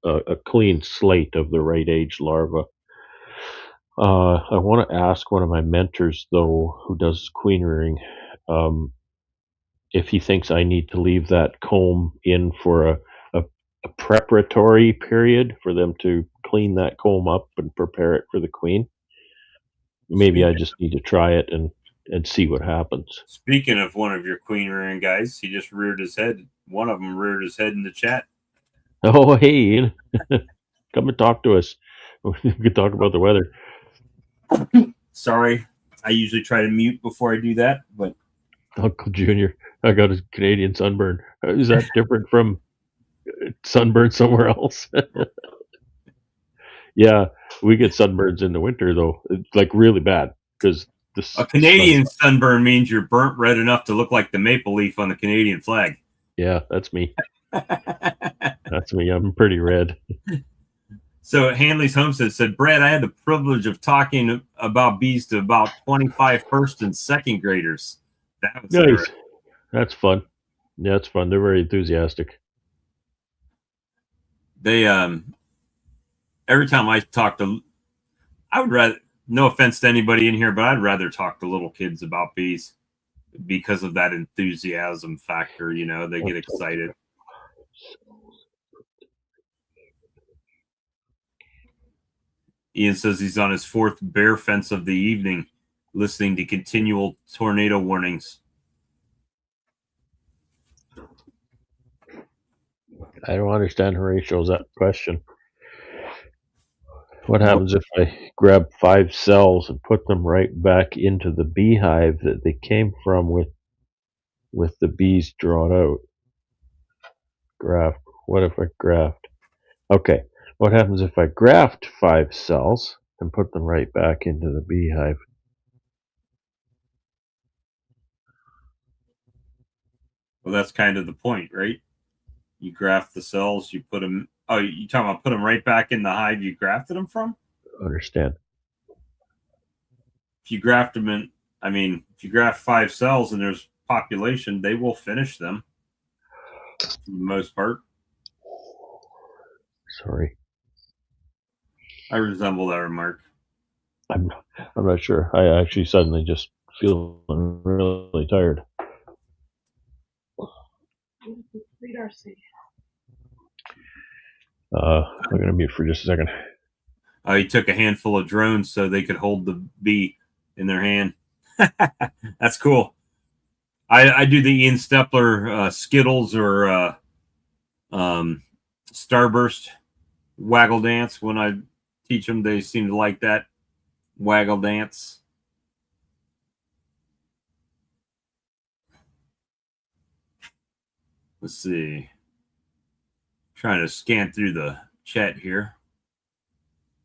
a clean slate of the right age larva. I want to ask one of my mentors, though, who does queen rearing, um, if he thinks I need to leave that comb in for a preparatory period for them to clean that comb up and prepare it for the queen. Maybe I speaking just need to try it and see what happens. speaking of one of your queen rearing guys, he just reared his head. One of them reared his head in the chat. Oh, hey, Ian, come and talk to us. We can talk about the weather. Sorry, I usually try to mute before I do that, but Uncle Junior, I got a Canadian sunburn. Is that different from sunburn somewhere else? Yeah, we get sunburns in the winter though. It's like really bad because a the sun. Canadian sunburn means you're burnt red enough to look like the maple leaf on the Canadian flag. Yeah, that's me. That's me. I'm pretty red. So Hanley's Homestead said, Brad, I had the privilege of talking about bees to about 25 first and second graders. That was Nice. That's fun. Yeah, it's fun. They're very enthusiastic. they every time I talk to, I would rather, no offense to anybody in here, but I'd rather talk to little kids about bees because of that enthusiasm factor. They get excited. Ian says he's on his fourth bear fence of the evening, listening to continual tornado warnings. I don't understand Horatio's that question. What happens if I grab 5 cells and put them right back into the beehive that they came from with the bees drawn out? Graft. What if I graft? Okay. What happens if I graft 5 cells and put them right back into the beehive? Well, that's kind of the point, right? You graft the cells, you put them. Oh, you talking about put them right back in the hive you grafted them from? Understand. If you graft them in, I mean, if you graft 5 cells and there's population, they will finish them for the most part. Sorry. I resemble that remark. I'm not sure. I actually suddenly just feel really tired. I'm gonna mute for just a second. He took a handful of drones so they could hold the bee in their hand. That's cool. I do the Ian Stepler Skittles or Starburst waggle dance when I teach them. They seem to like that waggle dance. Let's see. Trying to scan through the chat here.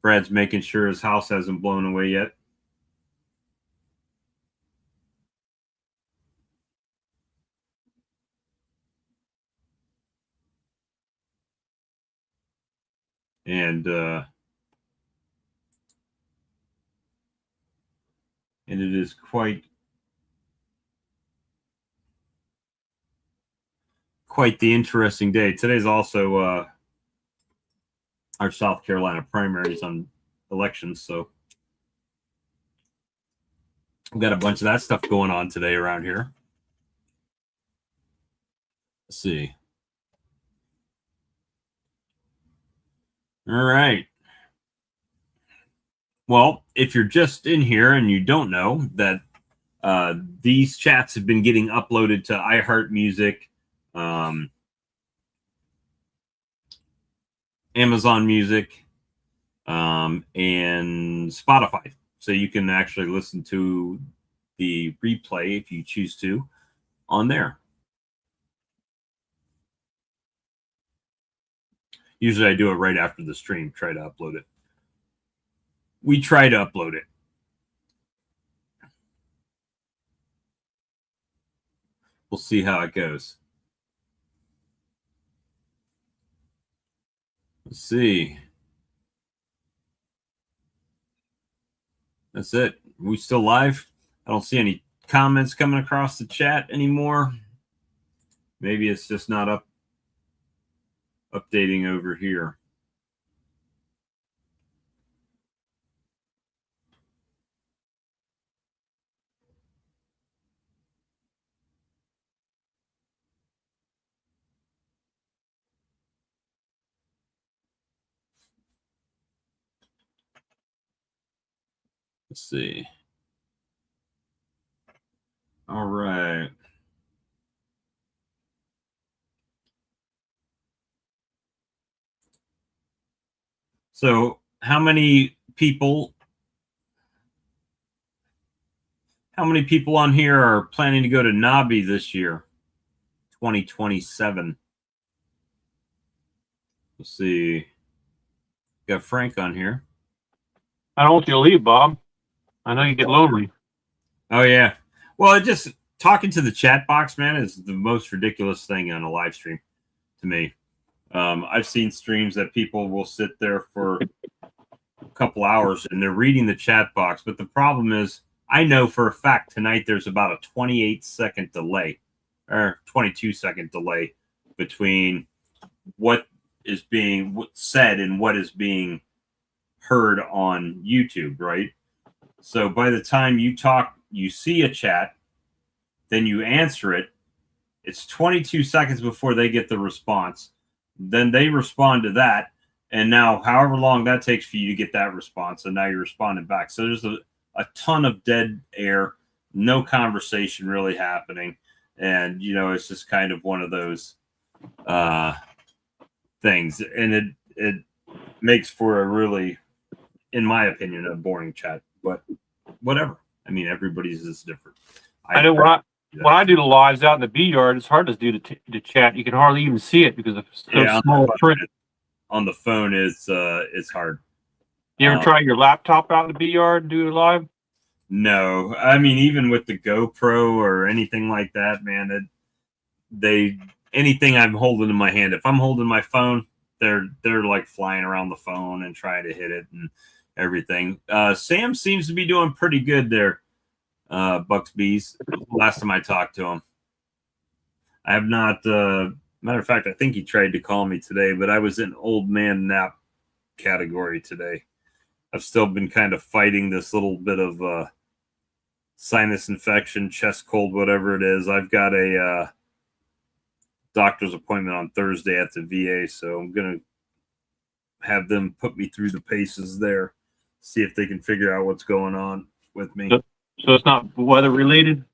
Brad's making sure his house hasn't blown away yet. And it is quite the interesting day. Today's also our South Carolina primaries on elections, so we've got a bunch of that stuff going on today around here. Let's see. All right. Well, if you're just in here and you don't know that these chats have been getting uploaded to iHeartMusic, Amazon Music, and Spotify. So you can actually listen to the replay if you choose to on there. Usually I do it right after the stream, try to upload it. We try to upload it. We'll see how it goes. Let's see. That's it. We still live? I don't see any comments coming across the chat anymore. Maybe it's just not updating over here. Let's see. All right. So how many people on here are planning to go to Nobby this year, 2027? Let's see. Got Frank on here. I don't want you to leave, Bob. I know you get lonely. Oh, yeah. Well, just talking to the chat box, man, is the most ridiculous thing on a live stream to me. I've seen streams that people will sit there for a couple hours and they're reading the chat box. But the problem is, I know for a fact tonight there's about a 28-second delay or 22-second delay between what is being said and what is being heard on YouTube, right? So by the time you talk, you see a chat, then you answer it. It's 22 seconds before they get the response. Then they respond to that. And now, however long that takes for you to get that response, and now you're responding back. So there's a ton of dead air, no conversation really happening. And, you know, it's just kind of one of those things. And it makes for a really, in my opinion, a boring chat. But whatever. I mean, everybody's is different. I know when I do the lives out in the bee yard, it's hard to do the chat. You can hardly even see it because it's so small print. On the phone it's hard. You ever try your laptop out in the bee yard and do it live? No, I mean, even with the GoPro or anything like that, man, anything I'm holding in my hand, if I'm holding my phone, they're like flying around the phone and trying to hit it and everything. Sam seems to be doing pretty good there. Bucks Bees. Last time I talked to him, I have not. Matter of fact, I think he tried to call me today, but I was in old man nap category today. I've still been kind of fighting this little bit of sinus infection, chest cold, whatever it is. I've got a doctor's appointment on Thursday at the VA, so I'm gonna have them put me through the paces there, see if they can figure out what's going on with me. So it's not weather related?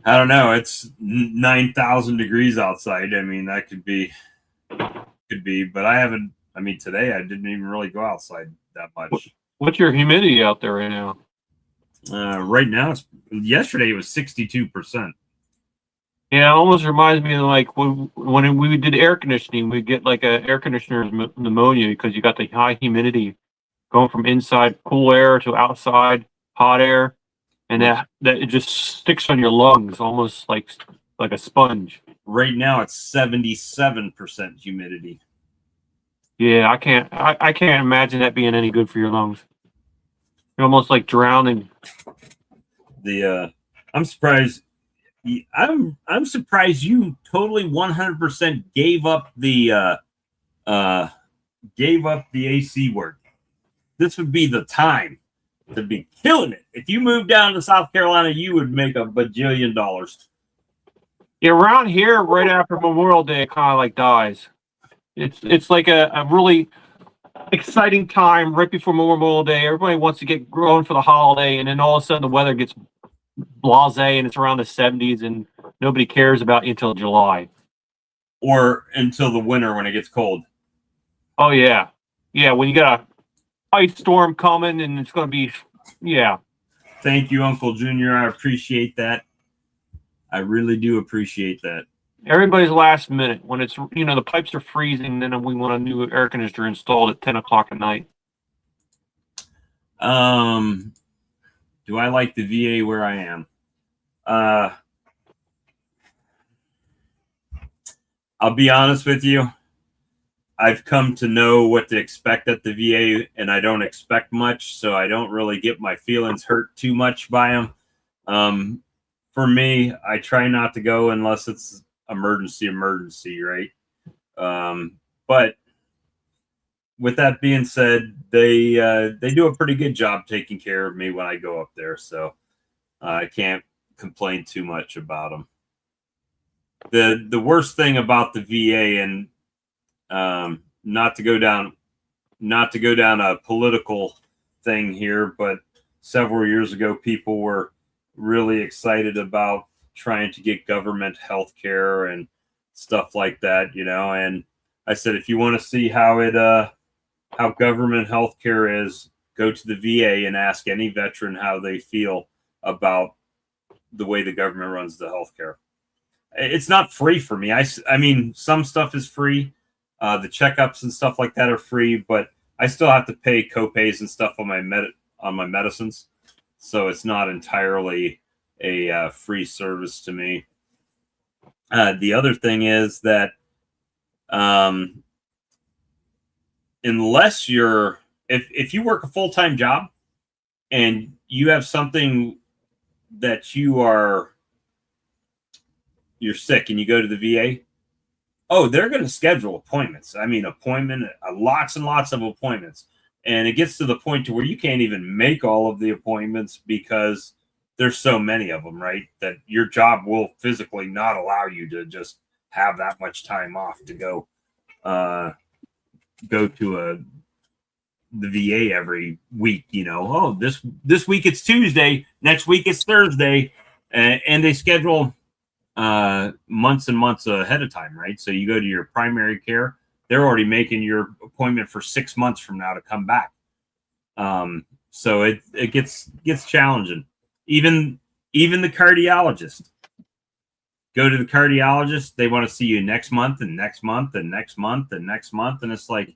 I don't know. It's 9,000 degrees outside. I mean, that could be, but I haven't. I mean, today I didn't even really go outside that much. What's your humidity out there right now? Right now, yesterday it was 62%. Yeah, it almost reminds me of like when we did air conditioning, we get like a air conditioner's pneumonia because you got the high humidity going from inside cool air to outside hot air, and that it just sticks on your lungs almost like a sponge. Right now it's 77% humidity. Yeah, I can't imagine that being any good for your lungs. You're almost like drowning. I'm surprised. I'm surprised you totally 100% gave up the AC work. This would be the time to be killing it. If you moved down to South Carolina, you would make a bajillion dollars. Yeah, around here, right after Memorial Day, it kind of like dies. It's like a really exciting time right before Memorial Day. Everybody wants to get going for the holiday, and then all of a sudden the weather gets blasé and it's around the 70s, and nobody cares about you until July. Or until the winter when it gets cold. Oh, yeah. Yeah, when you got a ice storm coming and it's going to be, yeah. Thank you, Uncle Junior. I appreciate that. I really do appreciate that. Everybody's last minute. When it's, the pipes are freezing, then we want a new air conditioner installed at 10 o'clock at night. Do I like the VA where I am? I'll be honest with you. I've come to know what to expect at the VA, and I don't expect much, so I don't really get my feelings hurt too much by them. For me, I try not to go unless it's emergency, right? But with that being said, they do a pretty good job taking care of me when I go up there, so I can't complain too much about them. The worst thing about the VA, and not to go down a political thing here, but several years ago, people were really excited about trying to get government health care and stuff like that, and I said, if you want to see how government health care is, go to the VA and ask any veteran how they feel about the way the government runs the health care. It's not free for me. I mean, some stuff is free. The checkups and stuff like that are free, but I still have to pay copays and stuff on my medicines. So it's not entirely a free service to me. The other thing is that unless if you work a full-time job and you have something that you're sick and you go to the VA, they're going to schedule appointments. I mean, lots and lots of appointments. And it gets to the point to where you can't even make all of the appointments because there's so many of them, right? That your job will physically not allow you to just have that much time off to go to the VA every week. This week it's Tuesday, next week it's Thursday, and they schedule months and months ahead of time, right? So you go to your primary care, they're already making your appointment for 6 months from now to come back. So it gets challenging. Even the cardiologist. Go to the cardiologist, they want to see you next month and next month and next month and next month, and it's like,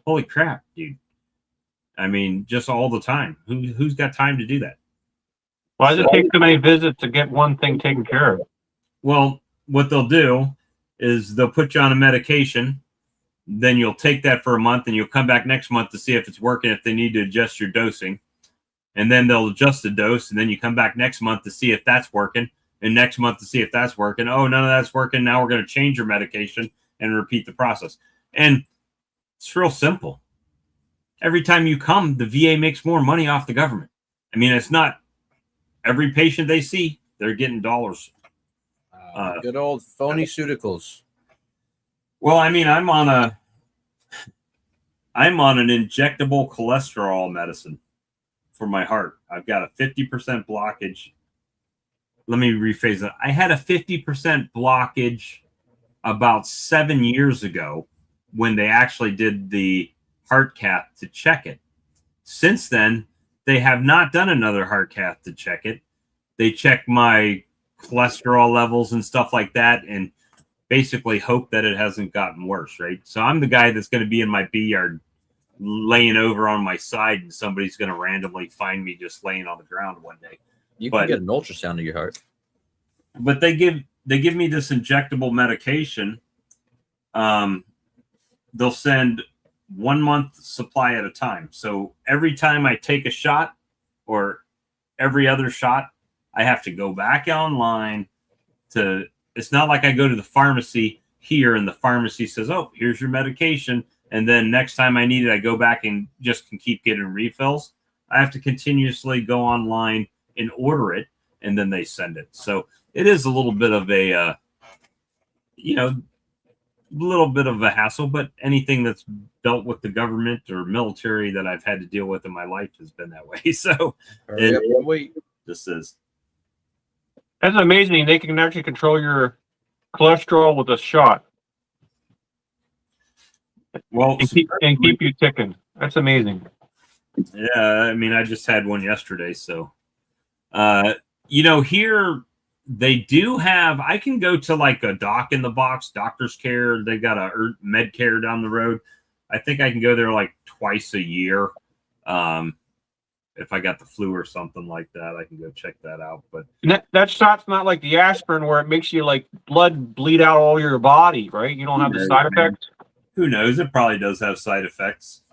holy crap, dude. I mean, just all the time. Who's got time to do that? Why does it take so many visits to get one thing taken care of? Well, what they'll do is they'll put you on a medication. Then you'll take that for a month, and you'll come back next month to see if it's working, if they need to adjust your dosing. And then they'll adjust the dose, and then you come back next month to see if that's working, and next month to see if that's working. Oh, none of that's working. Now we're going to change your medication and repeat the process. And it's real simple. Every time you come, the VA makes more money off the government. I mean, it's not every patient they see, they're getting dollars. Good old phony-ceuticals. Well, I mean, I'm on an injectable cholesterol medicine for my heart. I've got a 50% blockage, let me rephrase that. I had a 50% blockage about 7 years ago when they actually did the heart cath to check it. Since then, they have not done another heart cath to check it. They check my cholesterol levels and stuff like that and basically hope that it hasn't gotten worse, right? So I'm the guy that's going to be in my bee yard laying over on my side and somebody's going to randomly find me just laying on the ground one day. You can get an ultrasound of your heart. But they give me this injectable medication. They'll send 1 month supply at a time. So every time I take a shot or every other shot, I have to go back online to, it's not like I go to the pharmacy here and the pharmacy says, oh, here's your medication. And then next time I need it, I go back and just can keep getting refills. I have to continuously go online and order it, and then they send it. So it is a little bit of a, little bit of a hassle, but anything that's dealt with the government or military that I've had to deal with in my life has been that way. So this is. That's amazing. They can actually control your cholesterol with a shot. Well, and keep you ticking. That's amazing. Yeah, I mean, I just had one yesterday. So, here they do have, I can go to like a doc in the box, doctor's care. They got a med care down the road. I think I can go there like twice a year. If I got the flu or something like that, I can go check that out. But that shot's not like the aspirin where it makes you like blood bleed out all your body, right? You don't have the side effects. Who knows? It probably does have side effects.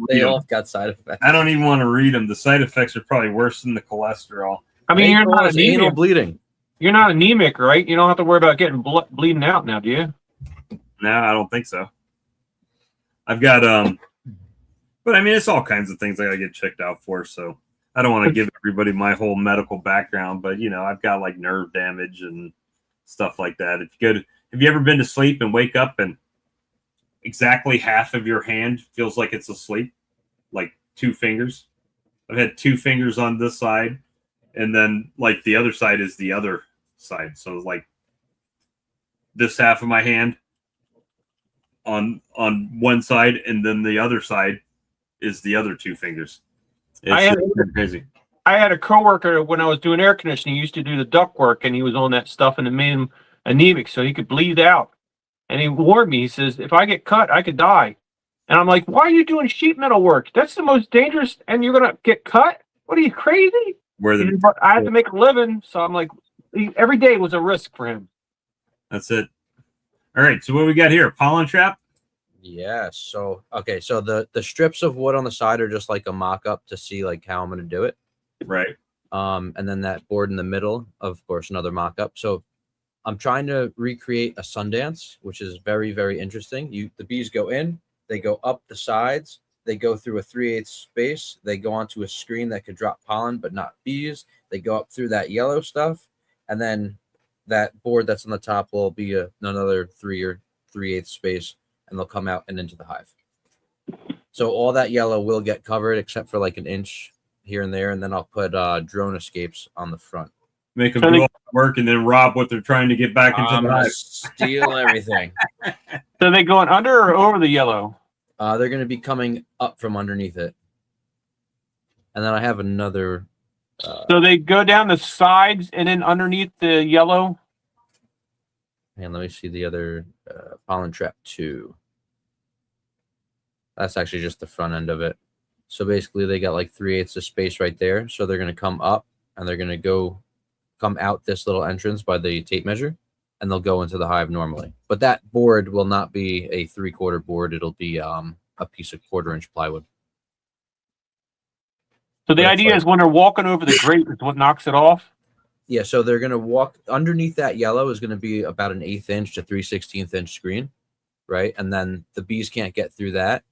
They all got side effects. I don't even want to read them. The side effects are probably worse than the cholesterol. I mean, you're not anemic. Anal bleeding. You're not anemic, right? You don't have to worry about getting bleeding out now, do you? No, I don't think so. I've got but I mean, it's all kinds of things I gotta get checked out for. So I don't want to give everybody my whole medical background, but I've got like nerve damage and stuff like that. Have you ever been to sleep and wake up and exactly half of your hand feels like it's asleep, like 2 fingers? I've had 2 fingers on this side, and then like the other side is the other side. So like this half of my hand on one side, and then the other side is the other 2 fingers. It's crazy. I had a coworker when I was doing air conditioning. He used to do the duct work, and he was on that stuff, and it made him anemic, so he could bleed out. And he warned me. He says, "If I get cut, I could die." And I'm like, "Why are you doing sheet metal work? That's the most dangerous, and you're gonna get cut? What are you, crazy?" But I had to make a living, so I'm like, every day was a risk for him. That's it. All right, so what we got here? Pollen trap? Yeah, so the strips of wood on the side are just like a mock-up to see like how I'm going to do it. Right. And then that board in the middle, of course, another mock-up. So I'm trying to recreate a sun dance, which is very, very interesting. The bees go in, they go up the sides, they go through a 3/8 space, they go onto a screen that could drop pollen, but not bees. They go up through that yellow stuff, and then that board that's on the top will be another 3 or 3/8 space, and they'll come out and into the hive. So all that yellow will get covered except for like an inch here and there, and then I'll put drone escapes on the front. Make them do all the work and then rob what they're trying to get back into the hive. Steal everything. So they going under or over the yellow? They're going to be coming up from underneath it. And then I have another. So they go down the sides and then underneath the yellow? And let me see the other pollen trap 2. That's actually just the front end of it. So basically they got like 3/8 of space right there. So they're going to come up and they're going to come out this little entrance by the tape measure, and they'll go into the hive normally. But that board will not be a 3/4 board. It'll be a piece of 1/4-inch plywood. So the idea is when they're walking over the grate is what knocks it off? Yeah, so they're going to walk underneath that yellow is going to be about an 1/8 inch to 3/16 inch screen, right? And then the bees can't get through that,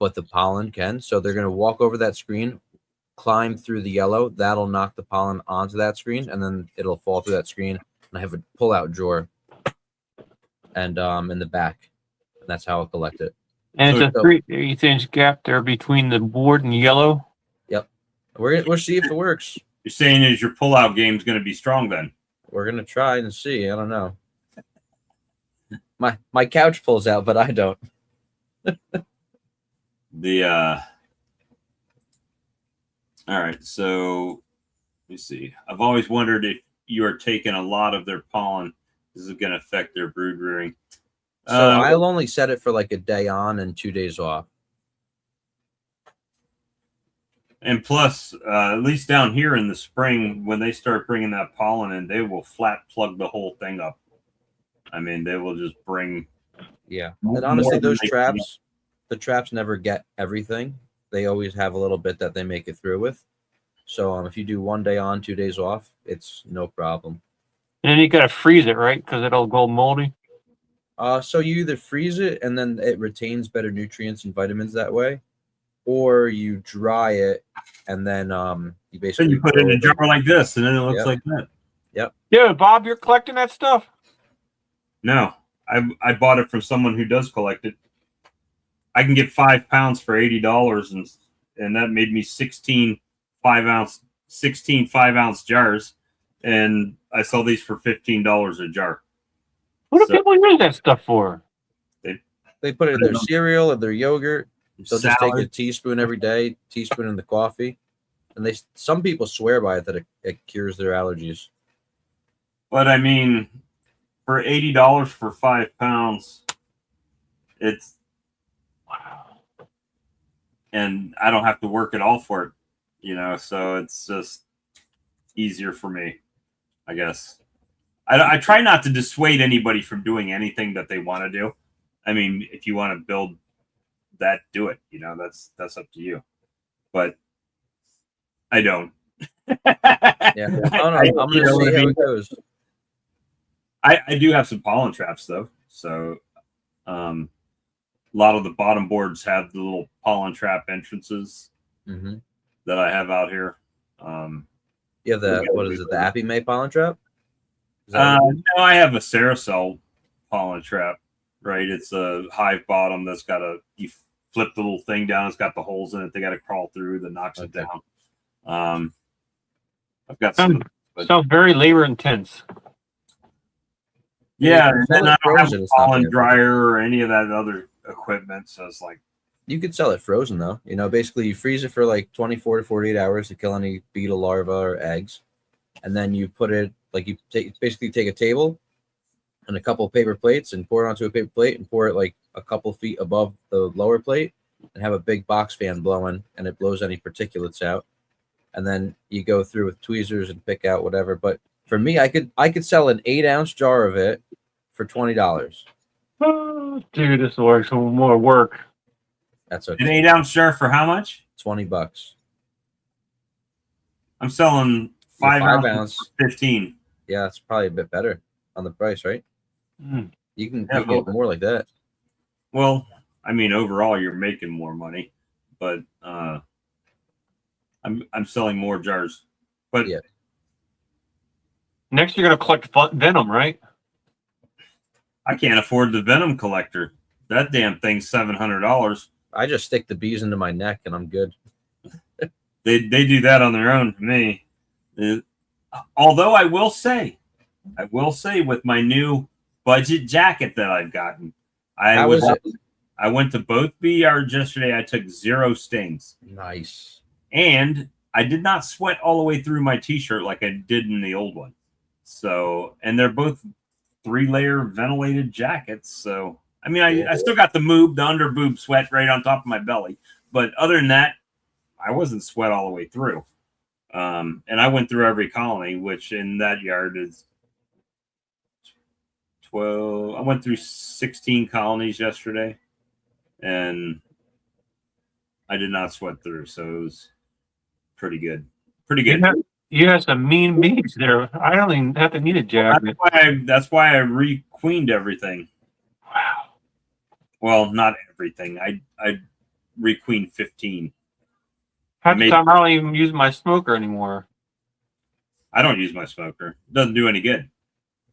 but the pollen can. So they're going to walk over that screen, climb through the yellow. That'll knock the pollen onto that screen, and then it'll fall through that screen. And I have a pull-out drawer and in the back, and that's how I'll collect it. And it's a 3/8 inch gap there between the board and yellow? Yep. We'll see if it works. You're saying is your pullout game is going to be strong then? We're gonna try and see. I don't know. My couch pulls out, but I don't. All right, so let me see. I've always wondered if you are taking a lot of their pollen. This is going to affect their brood rearing. So I'll only set it for like a day on and 2 days off. And plus, at least down here in the spring, when they start bringing that pollen in, they will flat plug the whole thing up. I mean, they will just bring. Yeah, and honestly, those traps, the traps never get everything. They always have a little bit that they make it through with. So if you do 1 day on, 2 days off, it's no problem. And then you gotta freeze it, right? Because it'll go moldy. So you either freeze it and then it retains better nutrients and vitamins that way, or you dry it and then you basically Then you put it in a jar like this, and then it looks like that. Yep. Yeah, Bob, you're collecting that stuff? No, I bought it from someone who does collect it. I can get 5 pounds for $80, and that made me 16 5-ounce jars, and I sell these for $15 a jar. What do people use that stuff for? They put it in their cereal or their yogurt. They'll just take a Salad. teaspoon every day, teaspoon in the coffee, and some people swear by it that it cures their allergies. But I mean, for $80 for 5 pounds, it's and I don't have to work at all for it, you know. So it's just easier for me, I guess. I try not to dissuade anybody from doing anything that they want to do. I mean, if you want to build that, do it. You know, that's up to you. But I don't. Yeah, I'm gonna see how it goes. I do have some pollen traps though, so a lot of the bottom boards have the little pollen trap entrances that I have out here. You have what is it? The Appy May pollen trap? No, I have a Saracel pollen trap. Right, it's a hive bottom that's got you flip the little thing down. It's got the holes in it. They got to crawl through that knocks it down. I've got some. Sounds very labor intense. Yeah, and then I don't have a pollen dryer or any of that other equipment, so it's like you could sell it frozen though. You know, basically you freeze it for like 24 to 48 hours to kill any beetle larvae or eggs, and then you put it like you basically take a table and a couple of paper plates and pour it onto a paper plate and pour it like a couple feet above the lower plate and have a big box fan blowing, and it blows any particulates out. And then you go through with tweezers and pick out whatever. But for me, I could sell an 8-ounce jar of it for $20. Oh, dude, this works more work. That's okay. An 8-ounce jar for how much? $20. I'm selling 5 ounce for 15. Yeah, it's probably a bit better on the price, right? You can get more like that. Well, I mean, overall, you're making more money, but I'm selling more jars. But yeah. Next, you're gonna collect venom, right? I can't afford the venom collector. That damn thing's $700. I just stick the bees into my neck and I'm good. They do that on their own for me. Although I will say with my new budget jacket that I've gotten, I went to both bee yards yesterday. I took 0 stings. Nice. And I did not sweat all the way through my t-shirt like I did in the old one. So, and they're both 3-layer ventilated jackets. So, I mean, I still got the under boob sweat right on top of my belly. But other than that, I wasn't sweat all the way through. And I went through every colony, which in that yard is 12. I went through 16 colonies yesterday, and I did not sweat through. So it was pretty good. Pretty good. You have some mean bees there. I don't even have to need a jacket. That's why I re-queened everything. Wow. Well, not everything. I re-queened 15. Half the time I don't even use my smoker anymore. I don't use my smoker. It doesn't do any good.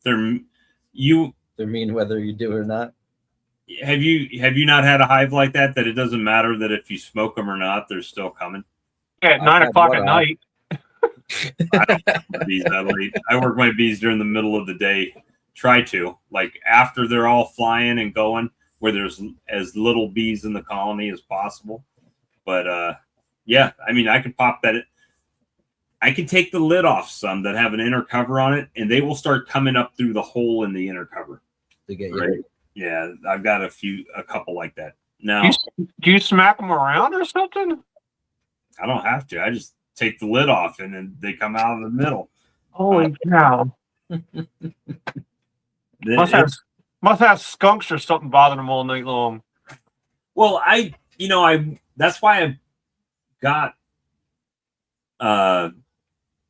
They're mean whether you do it or not. Have you not had a hive like that it doesn't matter that if you smoke them or not, they're still coming? Yeah, at 9 o'clock at night. I don't work my bees that late. I work my bees during the middle of the day. Try to, like, after they're all flying and going, where there's as little bees in the colony as possible. But yeah, I mean, I could pop that. I can take the lid off some that have an inner cover on it, and they will start coming up through the hole in the inner cover. To get you. Right? Yeah, I've got a couple like that. Now, do you smack them around or something? I don't have to. I just take the lid off, and then they come out in the middle. Holy cow! Must have skunks or something bothering them all night long. Well, that's why I got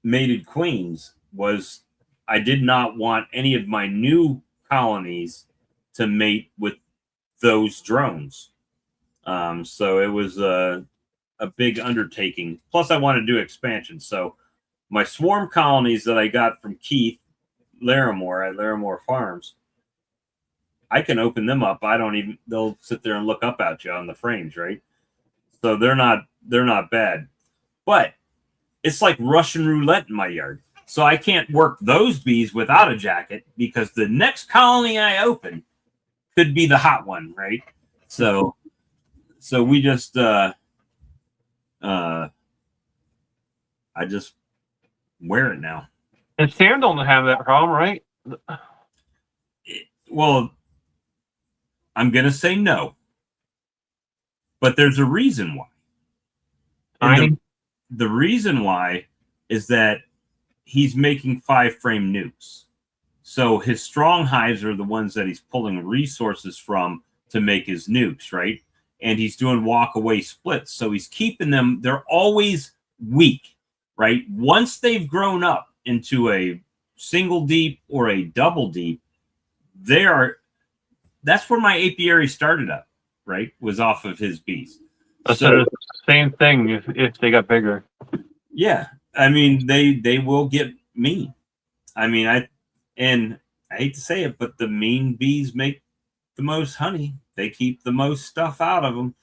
mated queens. Was I did not want any of my new colonies to mate with those drones. So it was a big undertaking. Plus, I wanted to do expansion. So my swarm colonies that I got from Keith Larimore at Larimore Farms, I can open them up. They'll sit there and look up at you on the frames, right? So they're not bad. But it's like Russian roulette in my yard. So I can't work those bees without a jacket, because the next colony I open could be the hot one, right? So we just I just wear it now. And Sam don't have that problem, right? Well, I'm gonna say no, but there's a reason why. And the reason why is that he's making 5-frame nukes. So his strong hives are the ones that he's pulling resources from to make his nukes, right? And he's doing walk-away splits. So he's keeping them, they're always weak, right? Once they've grown up into a single deep or a double deep, that's where my apiary started up, right? Was off of his bees. So it's the same thing if they got bigger. Yeah. I mean, they will get mean. I mean, I hate to say it, but the mean bees make the most honey. They keep the most stuff out of them,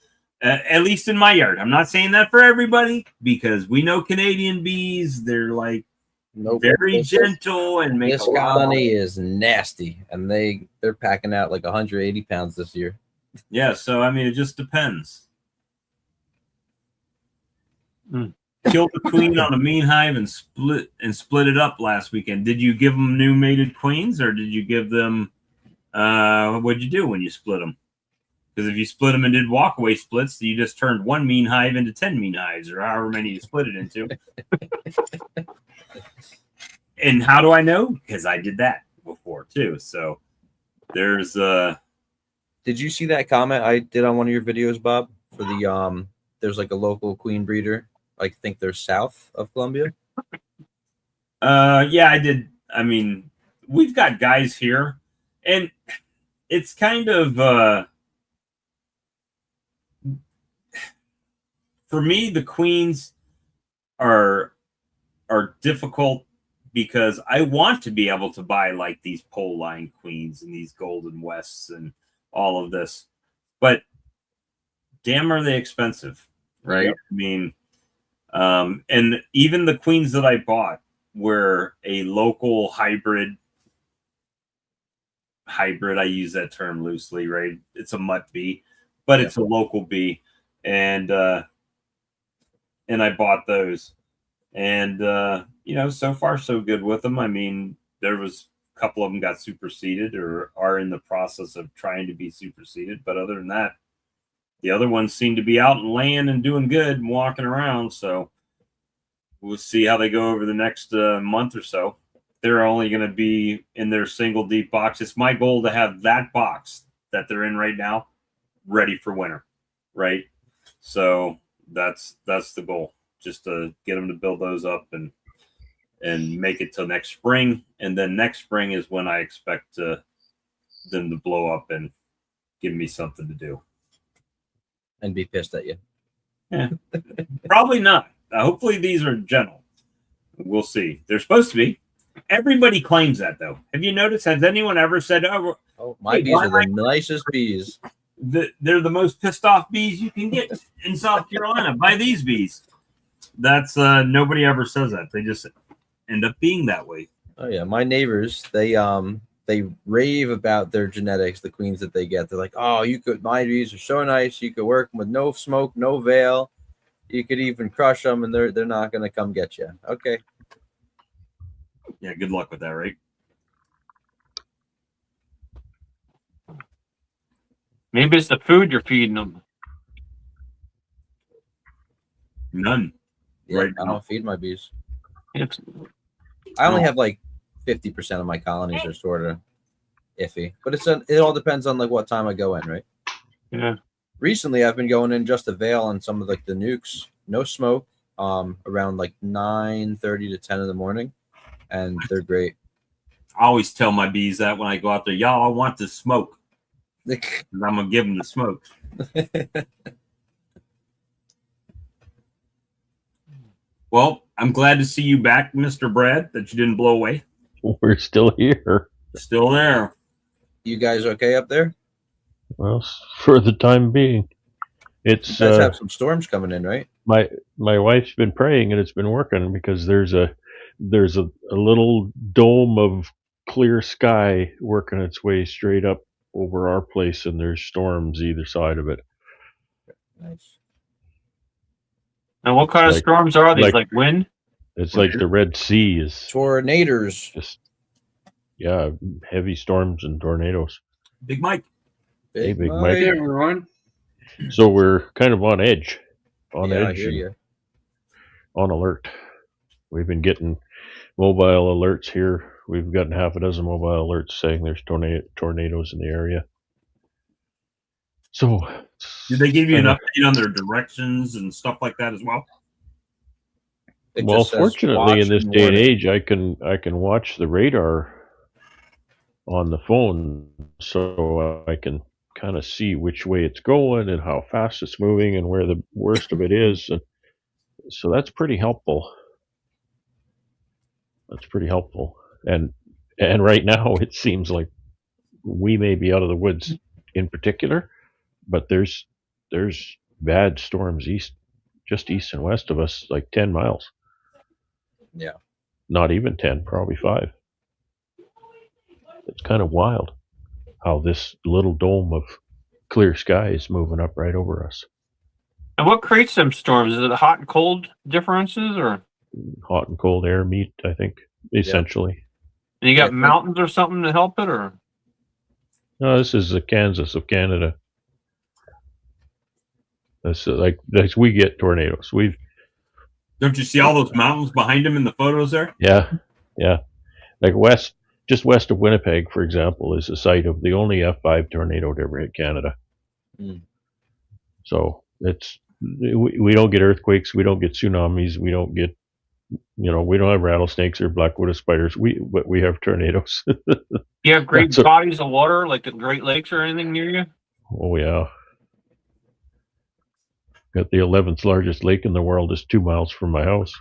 at least in my yard. I'm not saying that for everybody, because we know Canadian bees, they're like very gentle and make this colony is nasty, and they're packing out like 180 pounds this year. Yeah, so I mean, it just depends. Killed the queen on a mean hive and split it up last weekend. Did you give them new mated queens, or did you give them what'd you do when you split them? Because if you split them and did walkaway splits, you just turned one mean hive into 10 mean hives, or however many you split it into. And how do I know? Because I did that before too. So there's Did you see that comment I did on one of your videos, Bob? For the there's like a local queen breeder. I think they're south of Columbia. Yeah, I did. I mean, we've got guys here, and it's kind of for me, the queens are difficult, because I want to be able to buy like these pole line queens and these golden wests and all of this, but damn, are they expensive, right? Yep. I mean, and even the queens that I bought were a local hybrid. I use that term loosely, right? It's a mutt bee, but it's a local bee, and I bought those, and so far so good with them. I mean, there was a couple of them got superseded or are in the process of trying to be superseded, but other than that, the other ones seem to be out and laying and doing good and walking around. So we'll see how they go over the next month or so. They're only going to be in their single deep box. It's my goal to have that box that they're in right now ready for winter, right? So that's the goal, just to get them to build those up and make it till next spring. And then next spring is when I expect them to blow up and give me something to do. And be pissed at you. Yeah, probably not. Hopefully these are gentle. We'll see. They're supposed to be. Everybody claims that, though. Have you noticed? Has anyone ever said, "Oh, my bees are the nicest bees"? They're the most pissed off bees you can get in South Carolina. Buy these bees. that's nobody ever says that. They just end up being that way. Oh yeah, my neighbors, they rave about their genetics, the queens that they get. They're like, oh, my bees are so nice. You could work with no smoke, no veil. You could even crush them, and they're not gonna come get you. Okay. Yeah, good luck with that, right? Maybe it's the food you're feeding them. None. Yeah, Right I now. don't feed my bees. It's, I only have like 50% of my colonies are sort of iffy, but it all depends on like what time I go in, right? yeah. Recently, I've been going in just a veil on some of like the nukes, no smoke, around like 9:30 to 10 in the morning, and they're great. I always tell my bees that when I go out there, y'all, I want the smoke. And I'm gonna give them the smoke. Well, I'm glad to see you back, Mr. Brad, that you didn't blow away. We're still here. Still there. You guys okay up there? Well, for the time being, You it's guys have some storms coming in, right? my wife's been praying and it's been working because there's a little dome of clear sky working its way straight up over our place, and there's storms either side of it. Nice. And what kind of like- storms are these? like- Like wind? It's like the Red Sea is Tornadoes. just heavy storms and tornadoes. Big Mike. Hey, Big Mike. Mike. Hey everyone. So we're kind of on edge, Yeah, I hear and you. on alert. We've been getting mobile alerts here. We've gotten half a dozen mobile alerts saying there's tornadoes in the area. So, Did they give you an kinda- update on their directions and stuff like that as well? It Well, just says fortunately, watch in this and day and warning. age, I can watch the radar on the phone, so I can kind of see which way it's going and how fast it's moving and where the worst of it is, and so that's pretty helpful. And right now, it seems like we may be out of the woods in particular, but there's bad storms just east and west of us, like 10 miles. Yeah. Not even 10, probably 5. It's kind of wild how this little dome of clear sky is moving up right over us. And what creates them storms? Is it hot and cold differences, or Hot and cold air meet, I think, essentially. and you got Yeah. mountains or something to help it, or? No, this is the Kansas of Canada. That's like we get tornadoes. Don't you see all those mountains behind him in the photos there? Yeah. Like just west of Winnipeg, for example, is the site of the only F5 tornado to ever hit Canada. Mm. So we don't get earthquakes, we don't get tsunamis, we don't get, we don't have rattlesnakes or black widow spiders. But we have tornadoes. You have great That's a- bodies of water, like the Great Lakes or anything near you? Oh yeah. Got the 11th largest lake in the world is 2 miles from my house.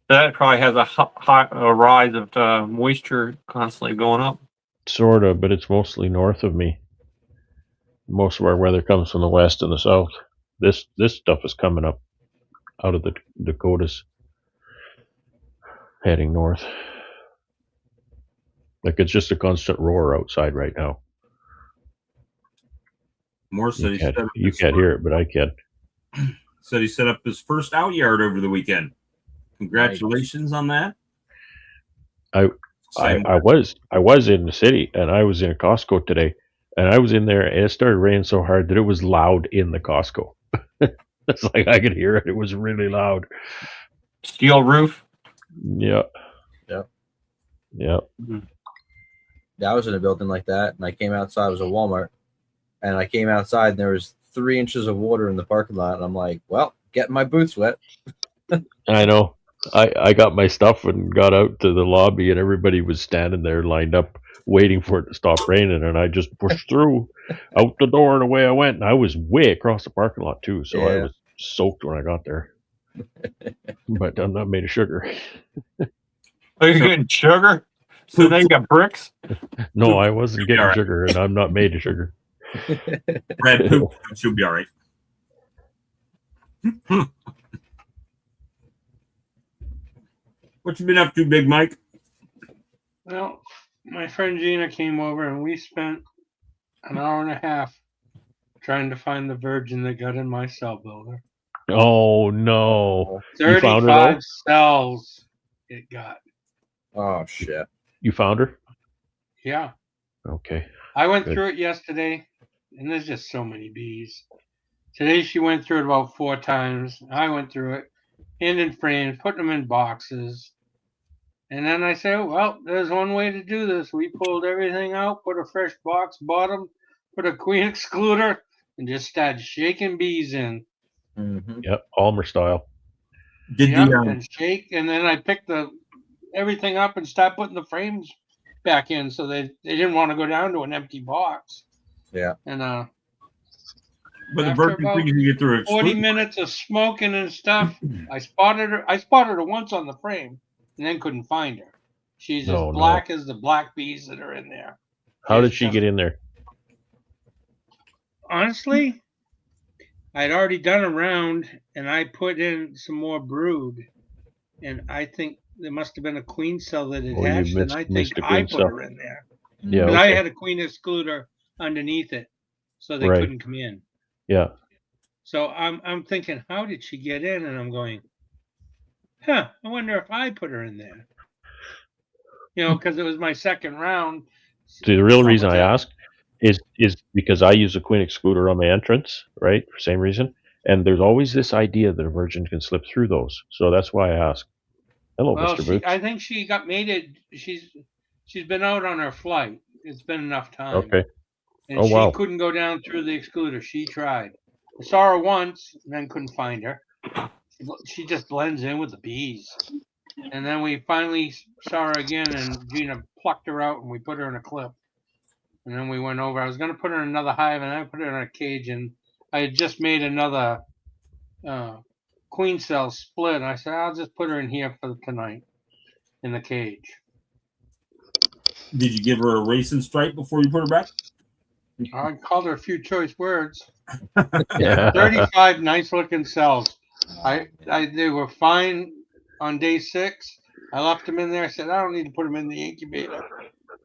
That probably has a rise of moisture constantly going up. Sort of, but it's mostly north of me. Most of our weather comes from the west and the south. This stuff is coming up out of the Dakotas, heading north. Like it's just a constant roar outside right now. Morris said You can't hear it, but I can. Said he set up his first out yard over the weekend. Congratulations on that. I was in the city, and I was in a Costco today, and I was in there, and it started raining so hard that it was loud in the Costco. It's like I could hear it. It was really loud. Steel roof. Yeah. Yep. Yeah. Yeah, I was in a building like that, and I came outside. It was a Walmart, and I came outside, and there was 3 inches of water in the parking lot, and I'm like, well, getting my boots wet. I know. I got my stuff and got out to the lobby, and everybody was standing there lined up waiting for it to stop raining, and I just pushed through out the door and away I went, and I was way across the parking lot too, so I Yeah. was soaked when I got there. But I'm not made of sugar. Are you getting sugar? So now you got bricks? No, I wasn't getting Alright. sugar, and I'm not made of sugar. Brad poop. She'll be all right. What you been up to, Big Mike? Well, my friend Gina came over and we spent an hour and a half trying to find the virgin that got in my cell builder. Oh no! You found her 35 though? cells it got. Oh shit. You found her? Yeah. Okay. I went Good. through it yesterday, and there's just so many bees. Today she went through it about 4 times. I went through it, hand in frames, putting them in boxes. And then I said, well, there's one way to do this. We pulled everything out, put a fresh box bottom, put a queen excluder, and just started shaking bees in. Mm-hmm. Yep, Almer style. And shake. And then I picked everything up and started putting the frames back in, so they didn't want to go down to an empty box. Yeah. And But the after virgin about queen can get through 40 minutes of smoking and stuff, I spotted her once on the frame, and then couldn't find her. She's as black as the black bees that are in there. How did she get in there? Honestly, I'd already done a round, and I put in some more brood, and I think there must have been a queen cell that had hatched, and I think I put her in there. Yeah, because I had a queen excluder underneath it, so they couldn't come in. Yeah. So I'm thinking, how did she get in? And I'm going, I wonder if I put her in there. Because it was my second round. See, the real reason I ask is because I use a queen excluder on my entrance, right? For same reason. And there's always this idea that a virgin can slip through those. So that's why I ask. Hello, Mr. Boots. I think she got mated. She's been out on her flight. It's been enough time. Okay. And she couldn't go down through the excluder. She tried. I saw her once and then couldn't find her. She just blends in with the bees. And then we finally saw her again, and Gina plucked her out, and we put her in a clip. And then we went over. I was going to put her in another hive, and I put her in a cage, and I had just made another queen cell split. And I said, I'll just put her in here for tonight in the cage. Did you give her a racing stripe before you put her back? I called her a few choice words. 35 nice-looking cells. They were fine on day 6. I left them in there. I said, I don't need to put them in the incubator.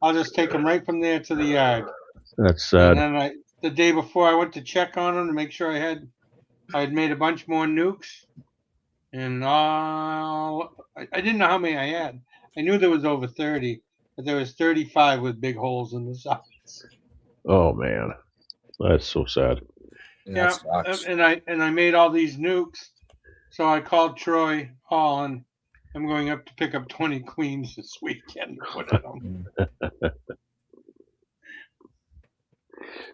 I'll just take them right from there to the yard. That's sad. And then the day before, I went to check on them to make sure I had made a bunch more nukes. And I didn't know how many I had. I knew there was over 30, but there was 35 with big holes in the sides. Oh man, that's so sad. Yeah, and I made all these nukes. So I called Troy Hall, and I'm going up to pick up 20 queens this weekend to put in them.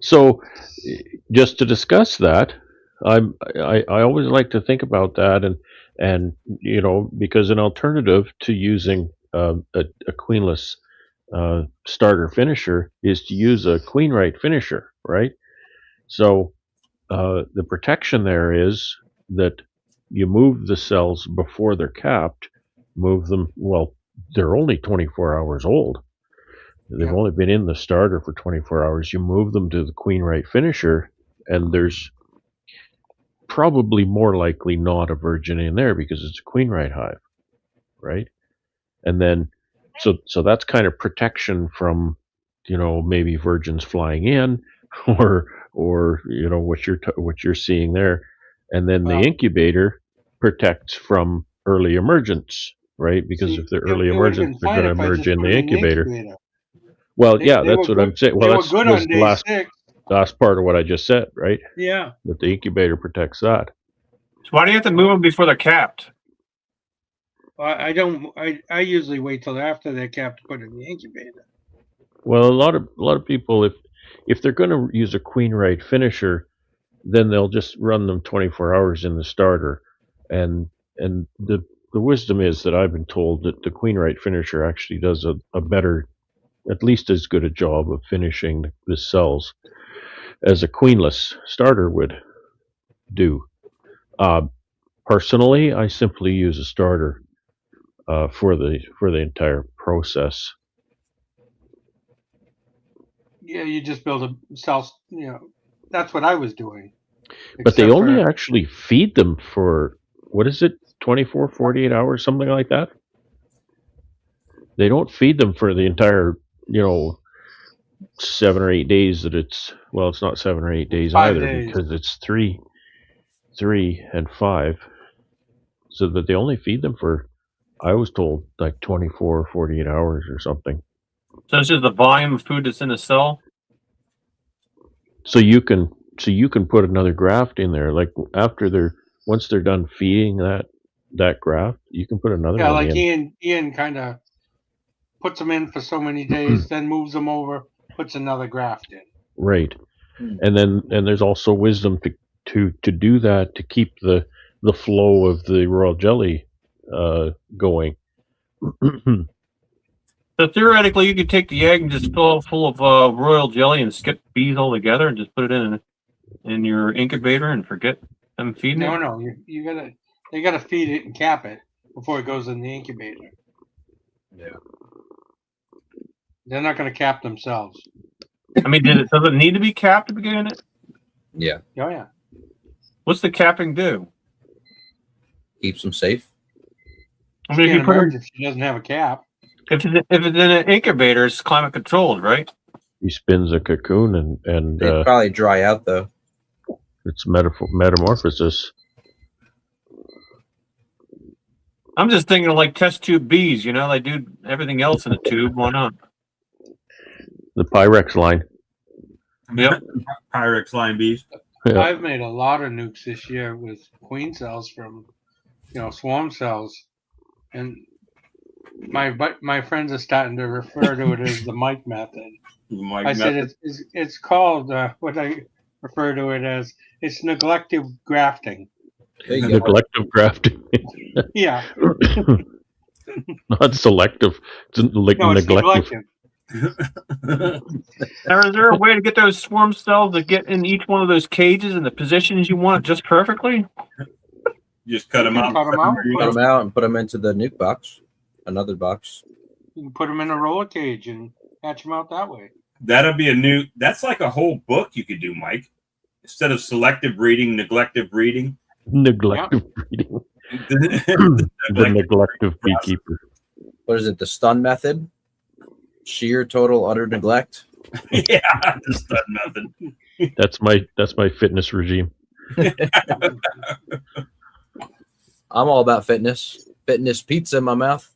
So, just to discuss that, I always like to think about that, and because an alternative to using a queenless starter finisher is to use a queen right finisher, right? So the protection there is that you move the cells before they're capped, move them, well, they're only 24 hours old. They've only been in the starter for 24 hours. You move them to the queen right finisher, and there's probably more likely not a virgin in there because it's a queen right hive, right? And then, so that's kind of protection from, maybe virgins flying in, or what you're seeing there, and then the incubator protects from early emergence, right? Because if they're early emergence, they're going to emerge in the incubator. Well, that's what I'm saying. Well, that's the last part of what I just said, right? Yeah. That the incubator protects that. So why do you have to move them before they're capped? I don't. I usually wait till after they're capped to put in the incubator. Well, a lot of people, if they're going to use a queen right finisher, then they'll just run them 24 hours in the starter, and the wisdom is that I've been told that the queen right finisher actually does a better, at least as good a job of finishing the cells as a queenless starter would do. Personally, I simply use a starter for the entire process. Yeah, you just build a cell. That's what I was doing. But they only actually feed them for, what is it, 24, 48 hours, something like that? They don't feed them for the entire, 7 or 8 days that it's, well, it's not 7 or 8 days 5 either days. because it's 3, and 5. So that they only feed them for, I was told, like 24 or 48 hours or something. So it's just the volume of food that's in the cell. So you can put another graft in there, like once they're done feeding that graft, you can put another Yeah, one like in. Ian kind of puts them in for so many days, then moves them over, puts another graft in. Right. And there's also wisdom to do that to keep the flow of the royal jelly going. So theoretically, you could take the egg and just fill it full of royal jelly and skip bees altogether, and just put it in your incubator and forget them feeding it. No, they gotta feed it and cap it before it goes in the incubator. Yeah. They're not gonna cap themselves. I mean, does it need to be capped to begin it? Yeah. Oh yeah. What's the capping do? Keeps them safe. I mean, She if you can't put emerge them, if she doesn't have a cap. if it's in an incubator, it's climate controlled, right? He spins a cocoon and They'd probably dry out though. it's metamorphosis. I'm just thinking of like test tube bees. They do everything else in a tube. Why not? The Pyrex line. Yep. Pyrex line bees. Yeah. I've made a lot of nukes this year with queen cells from, swarm cells, and my friends are starting to refer to it as the Mike method. I said it's called what I refer to it as. It's neglective grafting. There you go. Neglective grafting. Yeah. Not selective. It's like No, it's neglective. neglective. Now, is there a way to get those swarm cells to get in each one of those cages in the positions you want just perfectly? Just cut them out. Cut 'em out. Cut them out and put them into the nuke box. Another box. You can put them in a roller cage and hatch them out that way. That'll be a new. That's like a whole book you could do, Mike. Instead of selective breeding, neglective breeding. Neglective breeding. The The neglective beekeeper. What is it? The stun method? Sheer total utter neglect. Yeah, the stud method. That's my fitness regime. I'm all about fitness. Fitness pizza in my mouth.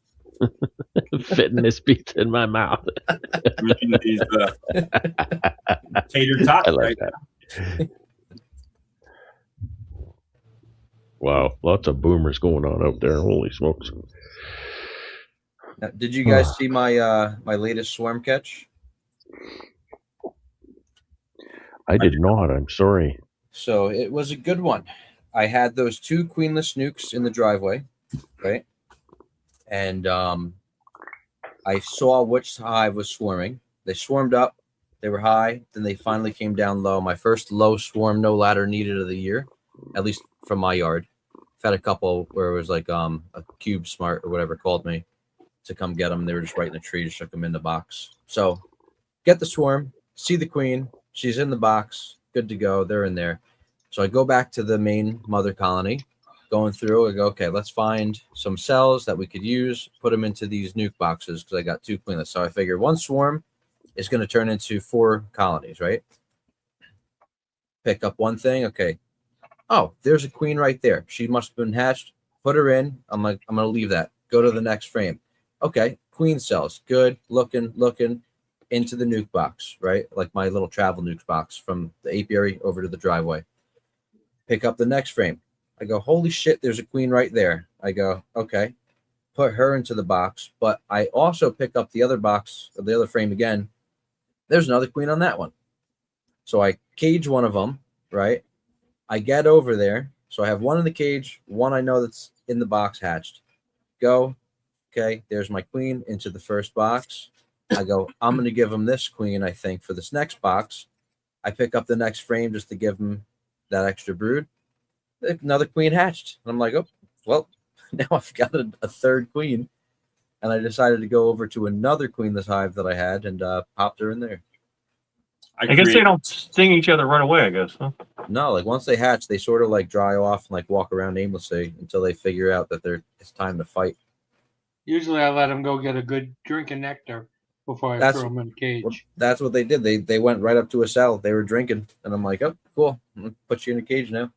Fitness pizza in my mouth. Reading these tater tots, I like right? that. Wow, lots of boomers going on out there. Holy smokes. Now, did you guys see my my latest swarm catch? I did not. I'm sorry. So it was a good one. I had those 2 queenless nukes in the driveway, right? And I saw which hive was swarming. They swarmed up. They were high. Then they finally came down low. My first low swarm, no ladder needed of the year, at least from my yard. I've had a couple where it was like a Cube Smart or whatever called me to come get them. They were just right in the tree, just shook them in the box. So get the swarm, see the queen. She's in the box. Good to go. They're in there. So I go back to the main mother colony, going through. I go, okay, let's find some cells that we could use, put them into these nuke boxes because I got 2 queenless. So I figured one swarm is going to turn into 4 colonies, right? Pick up one thing. Okay. Oh, there's a queen right there. She must have been hatched. Put her in. I'm like, I'm going to leave that. Go to the next frame. Okay. Queen cells. Good. Looking into the nuke box, right? Like my little travel nuke box from the apiary over to the driveway. Pick up the next frame. I go, holy shit, there's a queen right there. I go, okay. Put her into the box. But I also pick up the other box, the other frame again. There's another queen on that one. So I cage one of them, right? I get over there. So I have one in the cage, one I know that's in the box hatched. Go. Okay, there's my queen into the first box. I go, I'm going to give him this queen, I think, for this next box. I pick up the next frame just to give him that extra brood. Another queen hatched. And I'm like, oh, well, now I've got a third queen. And I decided to go over to another queenless hive that I had and popped her in there. I guess they don't sting each other right away, I guess, huh? No, like once they hatch, they sort of like dry off and like walk around aimlessly until they figure out that it's time to fight. Usually I let them go get a good drink of nectar before I throw them in a cage. Well, that's what they did. They went right up to a cell. They were drinking, and I'm like, oh, cool. I'm gonna put you in a cage now.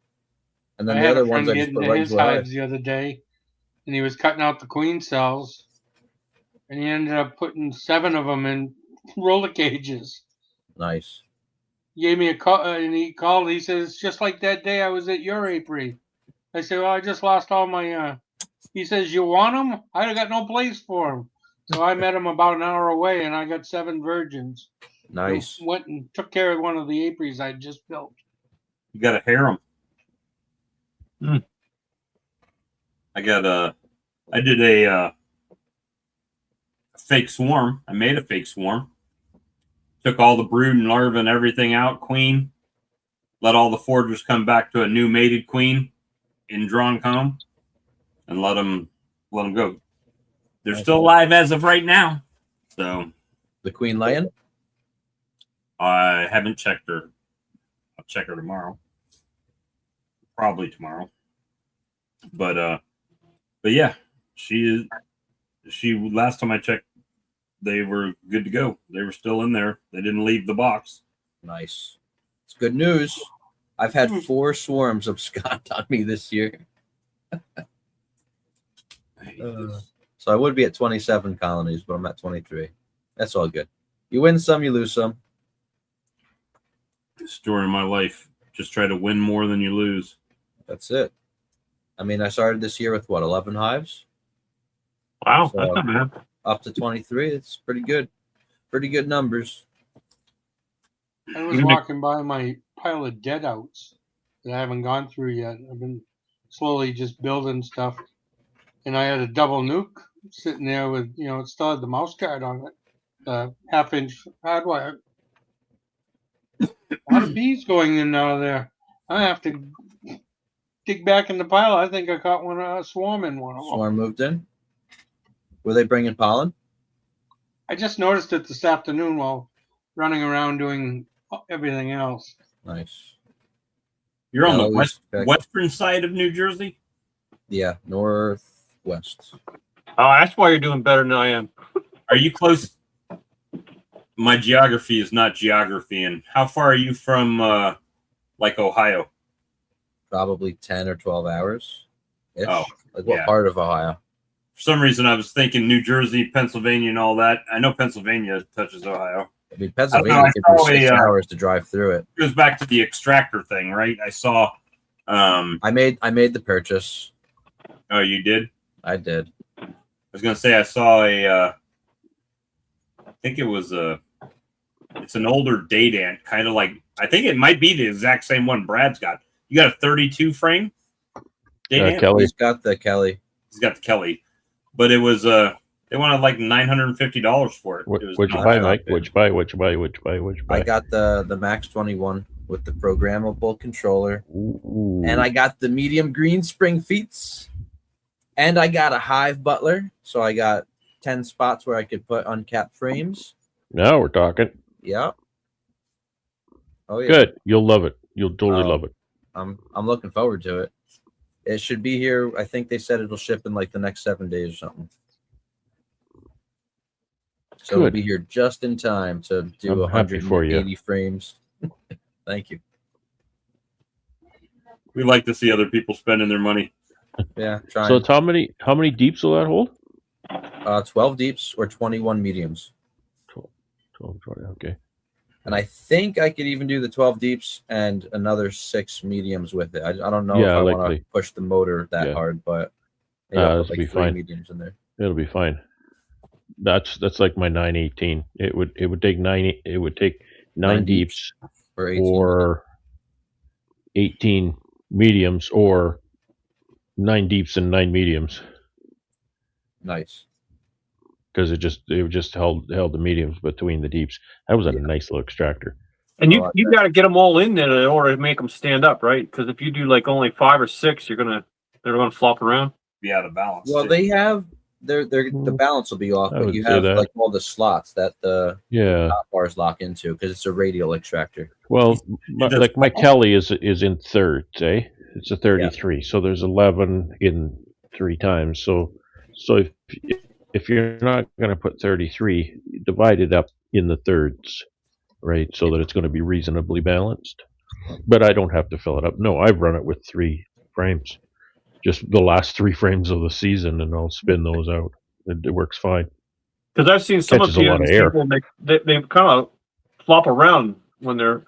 And then I the had other a friend ones I get just put into right his into a hive. hives the other day, and he was cutting out the queen cells, and he ended up putting 7 of them in roller cages. Nice. He gave me a call, and he called. He says, "Just like that day I was at your apiary." I said, "Well, I just lost all my." He says, "You want them? I got no place for them." So I met him about an hour away, and I got 7 virgins. Nice. And went and took care of one of the apiaries I just built. You got to hair them. I did a fake swarm. I made a fake swarm. Took all the brood and larvae and everything out, queen. Let all the foragers come back to a new mated queen in drawn comb, and let them go. They're still alive as of right now. So the queen lion. I haven't checked her. I'll check her tomorrow. Probably tomorrow. But yeah, she last time I checked, they were good to go. They were still in there. They didn't leave the box. Nice. It's good news. I've had 4 swarms of Scott on me this year. So I would be at 27 colonies, but I'm at 23. That's all good. You win some, you lose some. Story of my life. Just try to win more than you lose. That's it. I mean, I started this year with what, 11 hives? Wow, So, that's not bad. Up to 23. It's pretty good. Pretty good numbers. I was walking by my pile of dead outs that I haven't gone through yet. I've been slowly just building stuff. And I had a double nuke sitting there with, it still had the mouse guard on it, 1/2-inch hardwire. A lot of bees going in and out of there. I have to dig back in the pile. I think I caught a swarm in one of them. Swarm moved in. Were they bringing pollen? I just noticed it this afternoon while running around doing everything else. Nice. You're on the western side of New Jersey? Yeah, northwest. Oh, that's why you're doing better than I am. Are you close? My geography is not geography. And how far are you from, like, Ohio? Probably 10 or 12 hours. Oh, like what part of Ohio? For some reason, I was thinking New Jersey, Pennsylvania, and all that. I know Pennsylvania touches Ohio. I mean, Pennsylvania could be 6 hours to drive through it. It goes back to the extractor thing, right? I saw. I made the purchase. Oh, you did? I did. I was gonna say I saw a. I think it was it's an older date ant, kind of like, I think it might be the exact same one Brad's got. You got a 32 frame? Kelly. He's got the Kelly. He's got the Kelly. But it was they wanted like $950 for it. What'd you buy, Mike? What'd you buy? I got the Max 21 with the programmable controller. Ooh. And I got the medium green spring feets. And I got a hive butler. So I got 10 spots where I could put uncapped frames. Now we're talking. Yeah. Oh yeah. Good. You'll love it. You'll totally love it. I'm looking forward to it. It should be here. I think they said it'll ship in like the next 7 days or something. So it'll be here just in time to do 180 frames. Thank you. We like to see other people spending their money. Yeah. Trying. So it's how many deeps will that hold? 12 deeps or 21 mediums. 12, okay. And I think I could even do the 12 deeps and another 6 mediums with it. I don't know if I want to push the motor that hard, but that'll be fine. Mediums in there. It'll be fine. That's like my 918. It would take 9 deeps or 18 mediums or 9 deeps and 9 mediums. Nice. Because it just held the mediums between the deeps. That was a nice little extractor. And you got to get them all in there in order to make them stand up, right? Because if you do like only 5 or 6, they're gonna flop around. Be out of balance. Well, they have the balance will be off, but you have like all the slots that the top bars lock into because it's a radial extractor. Well, like my Kelly is in thirds, eh? It's a 33, so there's 11 in 3 times. So if you're not going to put 33, divide it up in the thirds, right? So that it's going to be reasonably balanced. But I don't have to fill it up. No, I've run it with 3 frames, just the last 3 frames of the season, and I'll spin those out. It works fine. Because I've seen some Catches of a lot of these air. people, they kind of flop around when they're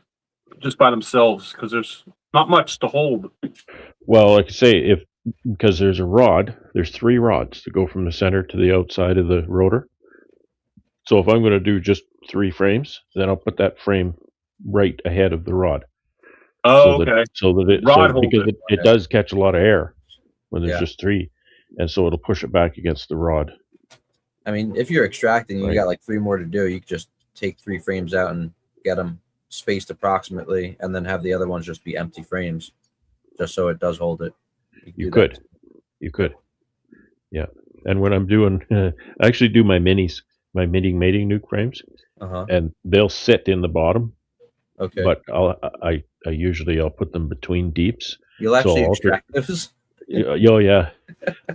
just by themselves because there's not much to hold. Well, like I say, because there's a rod, there's 3 rods to go from the center to the outside of the rotor. So if I'm going to do just 3 frames, then I'll put that frame right ahead of the rod. Oh, so that, okay. So that Rod holder. because it does catch a lot of air when there's Yeah. just 3, and so it'll push it back against the rod. I mean, if you're extracting, and Right. you got like 3 more to do. You could just take 3 frames out and get them spaced approximately, and then have the other ones just be empty frames, just so it does hold it. You could. Yeah. And when I'm doing, I actually do my minis, my mating nuke frames, and they'll sit in the bottom. Okay. But I usually I'll put them between deeps. You'll actually extract those? Oh yeah.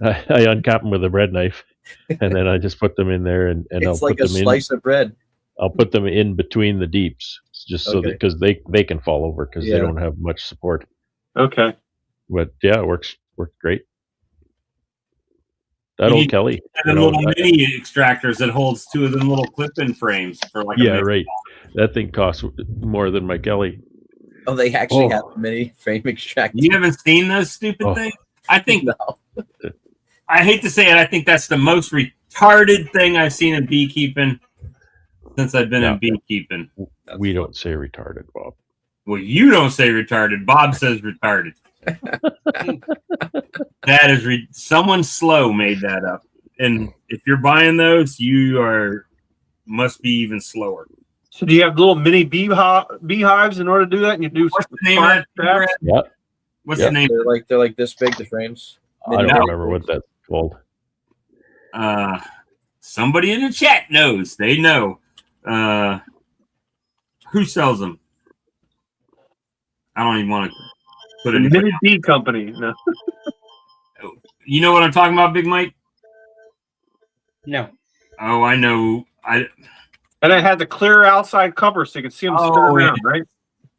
I uncap them with a bread knife, and then I just put them in there, and It's I'll like put a them slice of bread. I'll put them in between the deeps, just so that because they can fall over because they don't have much support. Okay. But yeah, it works great. That old Kelly. And the little mini extractors that holds 2 of them little clip-in frames for like a right. That thing costs more than my Kelly. Oh, they actually have a mini frame extractor. You haven't seen those stupid things? I think no. I hate to say it, I think that's the most retarded thing I've seen in beekeeping since I've been in beekeeping. We don't say retarded, Bob. Well, you don't say retarded. Bob says retarded. That is someone slow made that up, and if you're buying those, you must be even slower. So do you have little mini beehives in order to do that? And you do what's the name of that? Yeah. What's the name? They're like this big, the frames. I don't remember what that's called. Somebody in the chat knows. They know. Who sells them? I don't even want to put it. Mini bee company. No. You know what I'm talking about, Big Mike? No. Oh, I know. And it had the clear outside cover so you can see them spin around, right?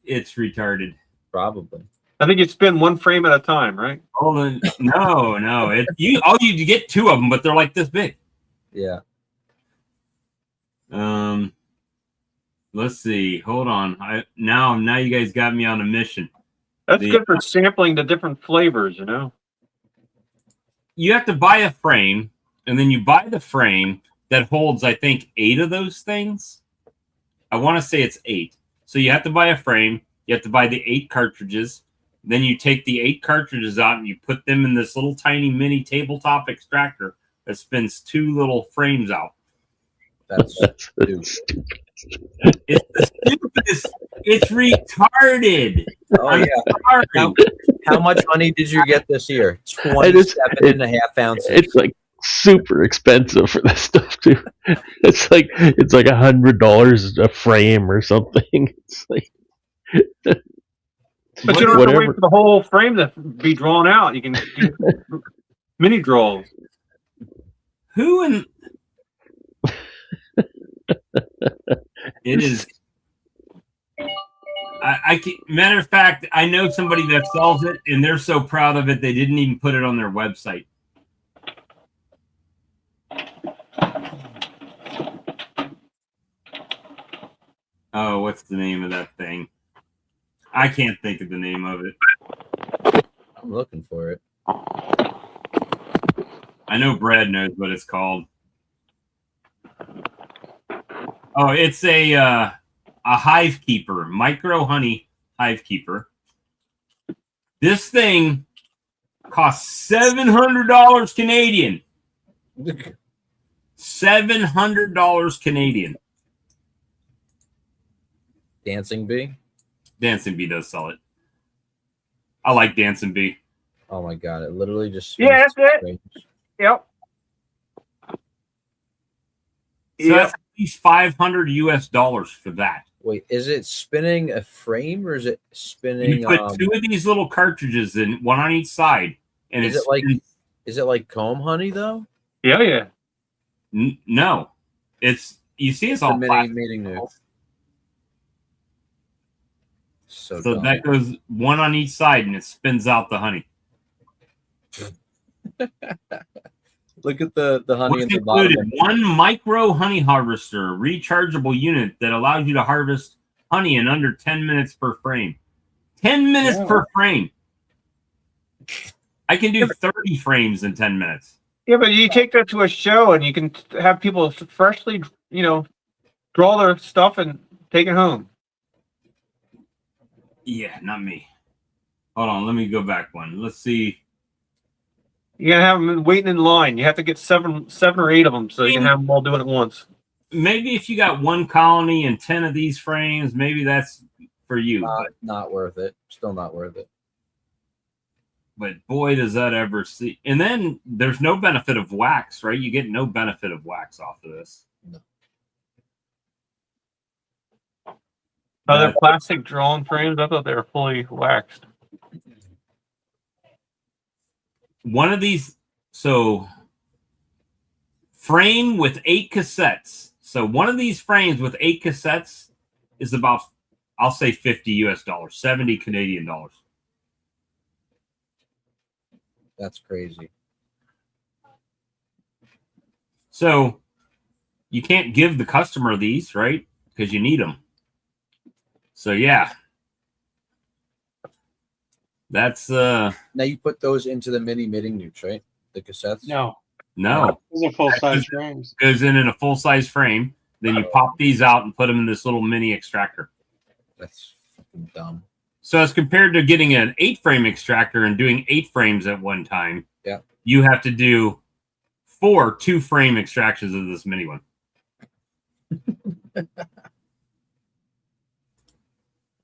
It's retarded. Probably. I think you spin 1 frame at a time, right? Oh no! You get 2 of them, but they're like this big. Yeah. Let's see. Hold on. Now you guys got me on a mission. That's good for sampling the different flavors, you know. You have to buy a frame, and then you buy the frame that holds, I think, 8 of those things. I want to say it's 8. So you have to buy a frame. You have to buy the 8 cartridges. Then you take the 8 cartridges out and you put them in this little tiny mini tabletop extractor that spins 2 little frames out. That's stupid. It's the stupidest. It's retarded. Oh, yeah. How much money did you get this year? 27.5 ounces. It's like super expensive for this stuff too. It's like $100 a frame or something. It's like, but you don't have to wait for the whole frame to be drawn out. You can do mini draws. Who in it is? Matter of fact, I know somebody that sells it, and they're so proud of it they didn't even put it on their website. Oh, what's the name of that thing? I can't think of the name of it. I'm looking for it. I know Brad knows what it's called. Oh, it's a hive keeper, micro honey hive keeper. This thing costs $700 Canadian. $700 Canadian. Dancing Bee? Dancing Bee does sell it. I like Dancing Bee. Oh my god, it literally just that's it. Yep. So that's at least $500 US for that. Wait, is it spinning a frame or is it spinning? You put 2 of these little cartridges in, 1 on each side, and is it like comb honey though? Yeah. No, you see, it's The all mini plastic. meeting new. So So dumb. that goes one on each side, and it spins out the honey. Look at the honey What's in the bottom. included? One micro honey harvester, rechargeable unit that allows you to harvest honey in under 10 minutes per frame. 10 minutes per frame. I can do 30 frames in 10 minutes. Yeah, but you take that to a show and you can have people freshly, draw their stuff and take it home. Yeah, not me. Hold on, let me go back one. Let's see. You gotta have them waiting in line. You have to get seven or eight of them so you can have them all doing it at once. Maybe if you got one colony and 10 of these frames, maybe that's for you. Not worth it. Still not worth it. But boy, does that ever see. And then there's no benefit of wax, right? You get no benefit of wax off of this. No. Are there plastic drawn frames? I thought they were fully waxed. One of these, so frame with 8 cassettes. So one of these frames with 8 cassettes is about, I'll say $50 US, 70 Canadian dollars. That's crazy. So you can't give the customer these, right? Because you need them. So yeah. That's Now you put those into the mini knitting newts, right? The cassettes? No, no. those are full-size frames. Goes in a full-size frame. Then you pop these out and put them in this little mini extractor. That's fucking dumb. So as compared to getting an 8-frame extractor and doing 8 frames at one time, yeah, you have to do 4 2-frame extractions of this mini one.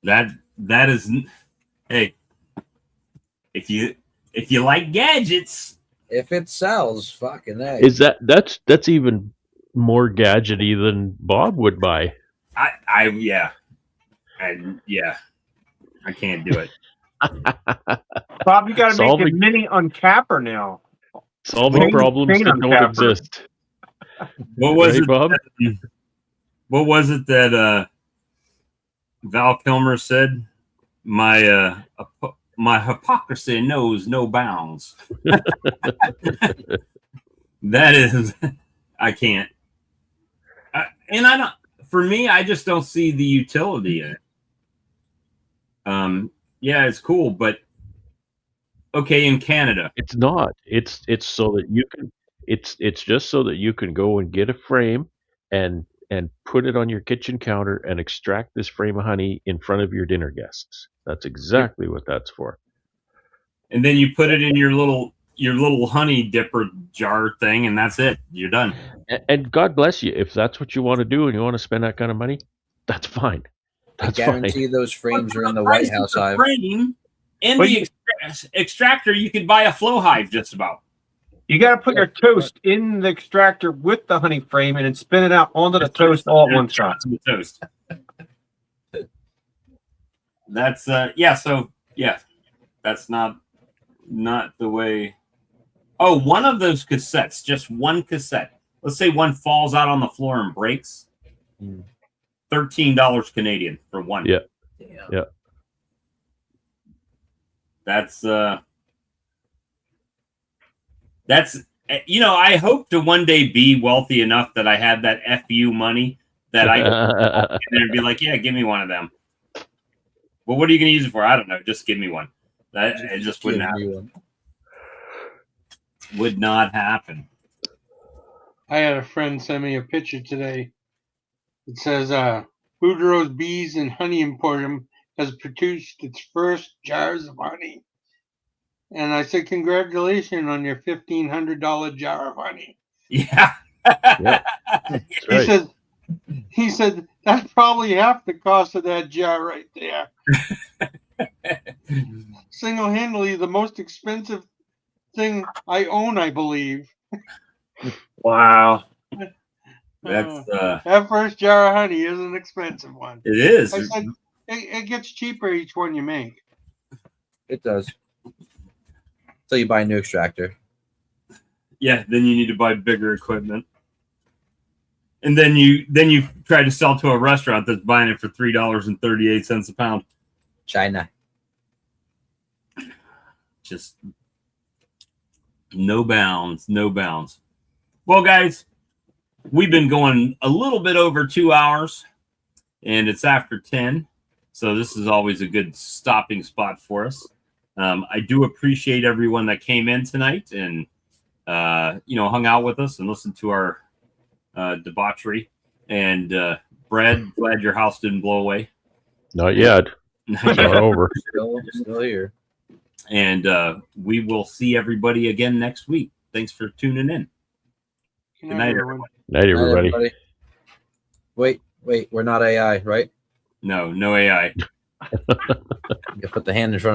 That is, hey, if you like gadgets, if it sells, fucking A. Is that's even more gadgety than Bob would buy? I can't do it. Bob, you got to make a mini uncapper now. Solving problems that don't exist. What was it, Bob? What was it that Val Kilmer said? My hypocrisy knows no bounds. That is, I can't. And I don't. For me, I just don't see the utility in it. Yeah, it's cool, but okay, in Canada, it's not. It's so that you can. It's just so that you can go and get a frame and put it on your kitchen counter and extract this frame of honey in front of your dinner guests. That's exactly what that's for. And then you put it in your little honey dipper jar thing, and that's it. You're done. And God bless you if that's what you want to do and you want to spend that kind of money. That's fine. That's I guarantee those frames are in the White House hive. Frame and the extractor, you could buy a flow hive just about. You got to put your toast in the extractor with the honey frame and then spin it out onto the toast all at one shot. The toast. That's So that's not the way. Oh, one of those cassettes, just one cassette. Let's say one falls out on the floor and breaks. $13 Canadian for one. Yeah. That's I hope to one day be wealthy enough that I have that FU money that I can and be like, yeah, give me one of them. Well, what are you going to use it for? I don't know. Just give me one. It just wouldn't happen. Would not happen. I had a friend send me a picture today. It says, Boudreaux's Bees and Honey Emporium has produced its first jars of honey. And I said, congratulations on your $1,500 jar of honey. Yeah. Right. He said, that's probably half the cost of that jar right there. Single-handedly, the most expensive thing I own, I believe. Wow. That's that first jar of honey is an expensive one. It is. I said, it gets cheaper each one you make. It does. So you buy a new extractor. Yeah, then you need to buy bigger equipment. And then you try to sell to a restaurant that's buying it for $3.38 a pound. China. Just no bounds, no bounds. Well, guys, we've been going a little bit over 2 hours, and it's after 10. So this is always a good stopping spot for us. I do appreciate everyone that came in tonight and hung out with us and listened to our debauchery. And Brad, glad your house didn't blow away. Not yet. It's not over. Still here. And we will see everybody again next week. Thanks for tuning in. Good night, everyone. Night, everybody. Wait, we're not AI, right? No AI. You put the hand in front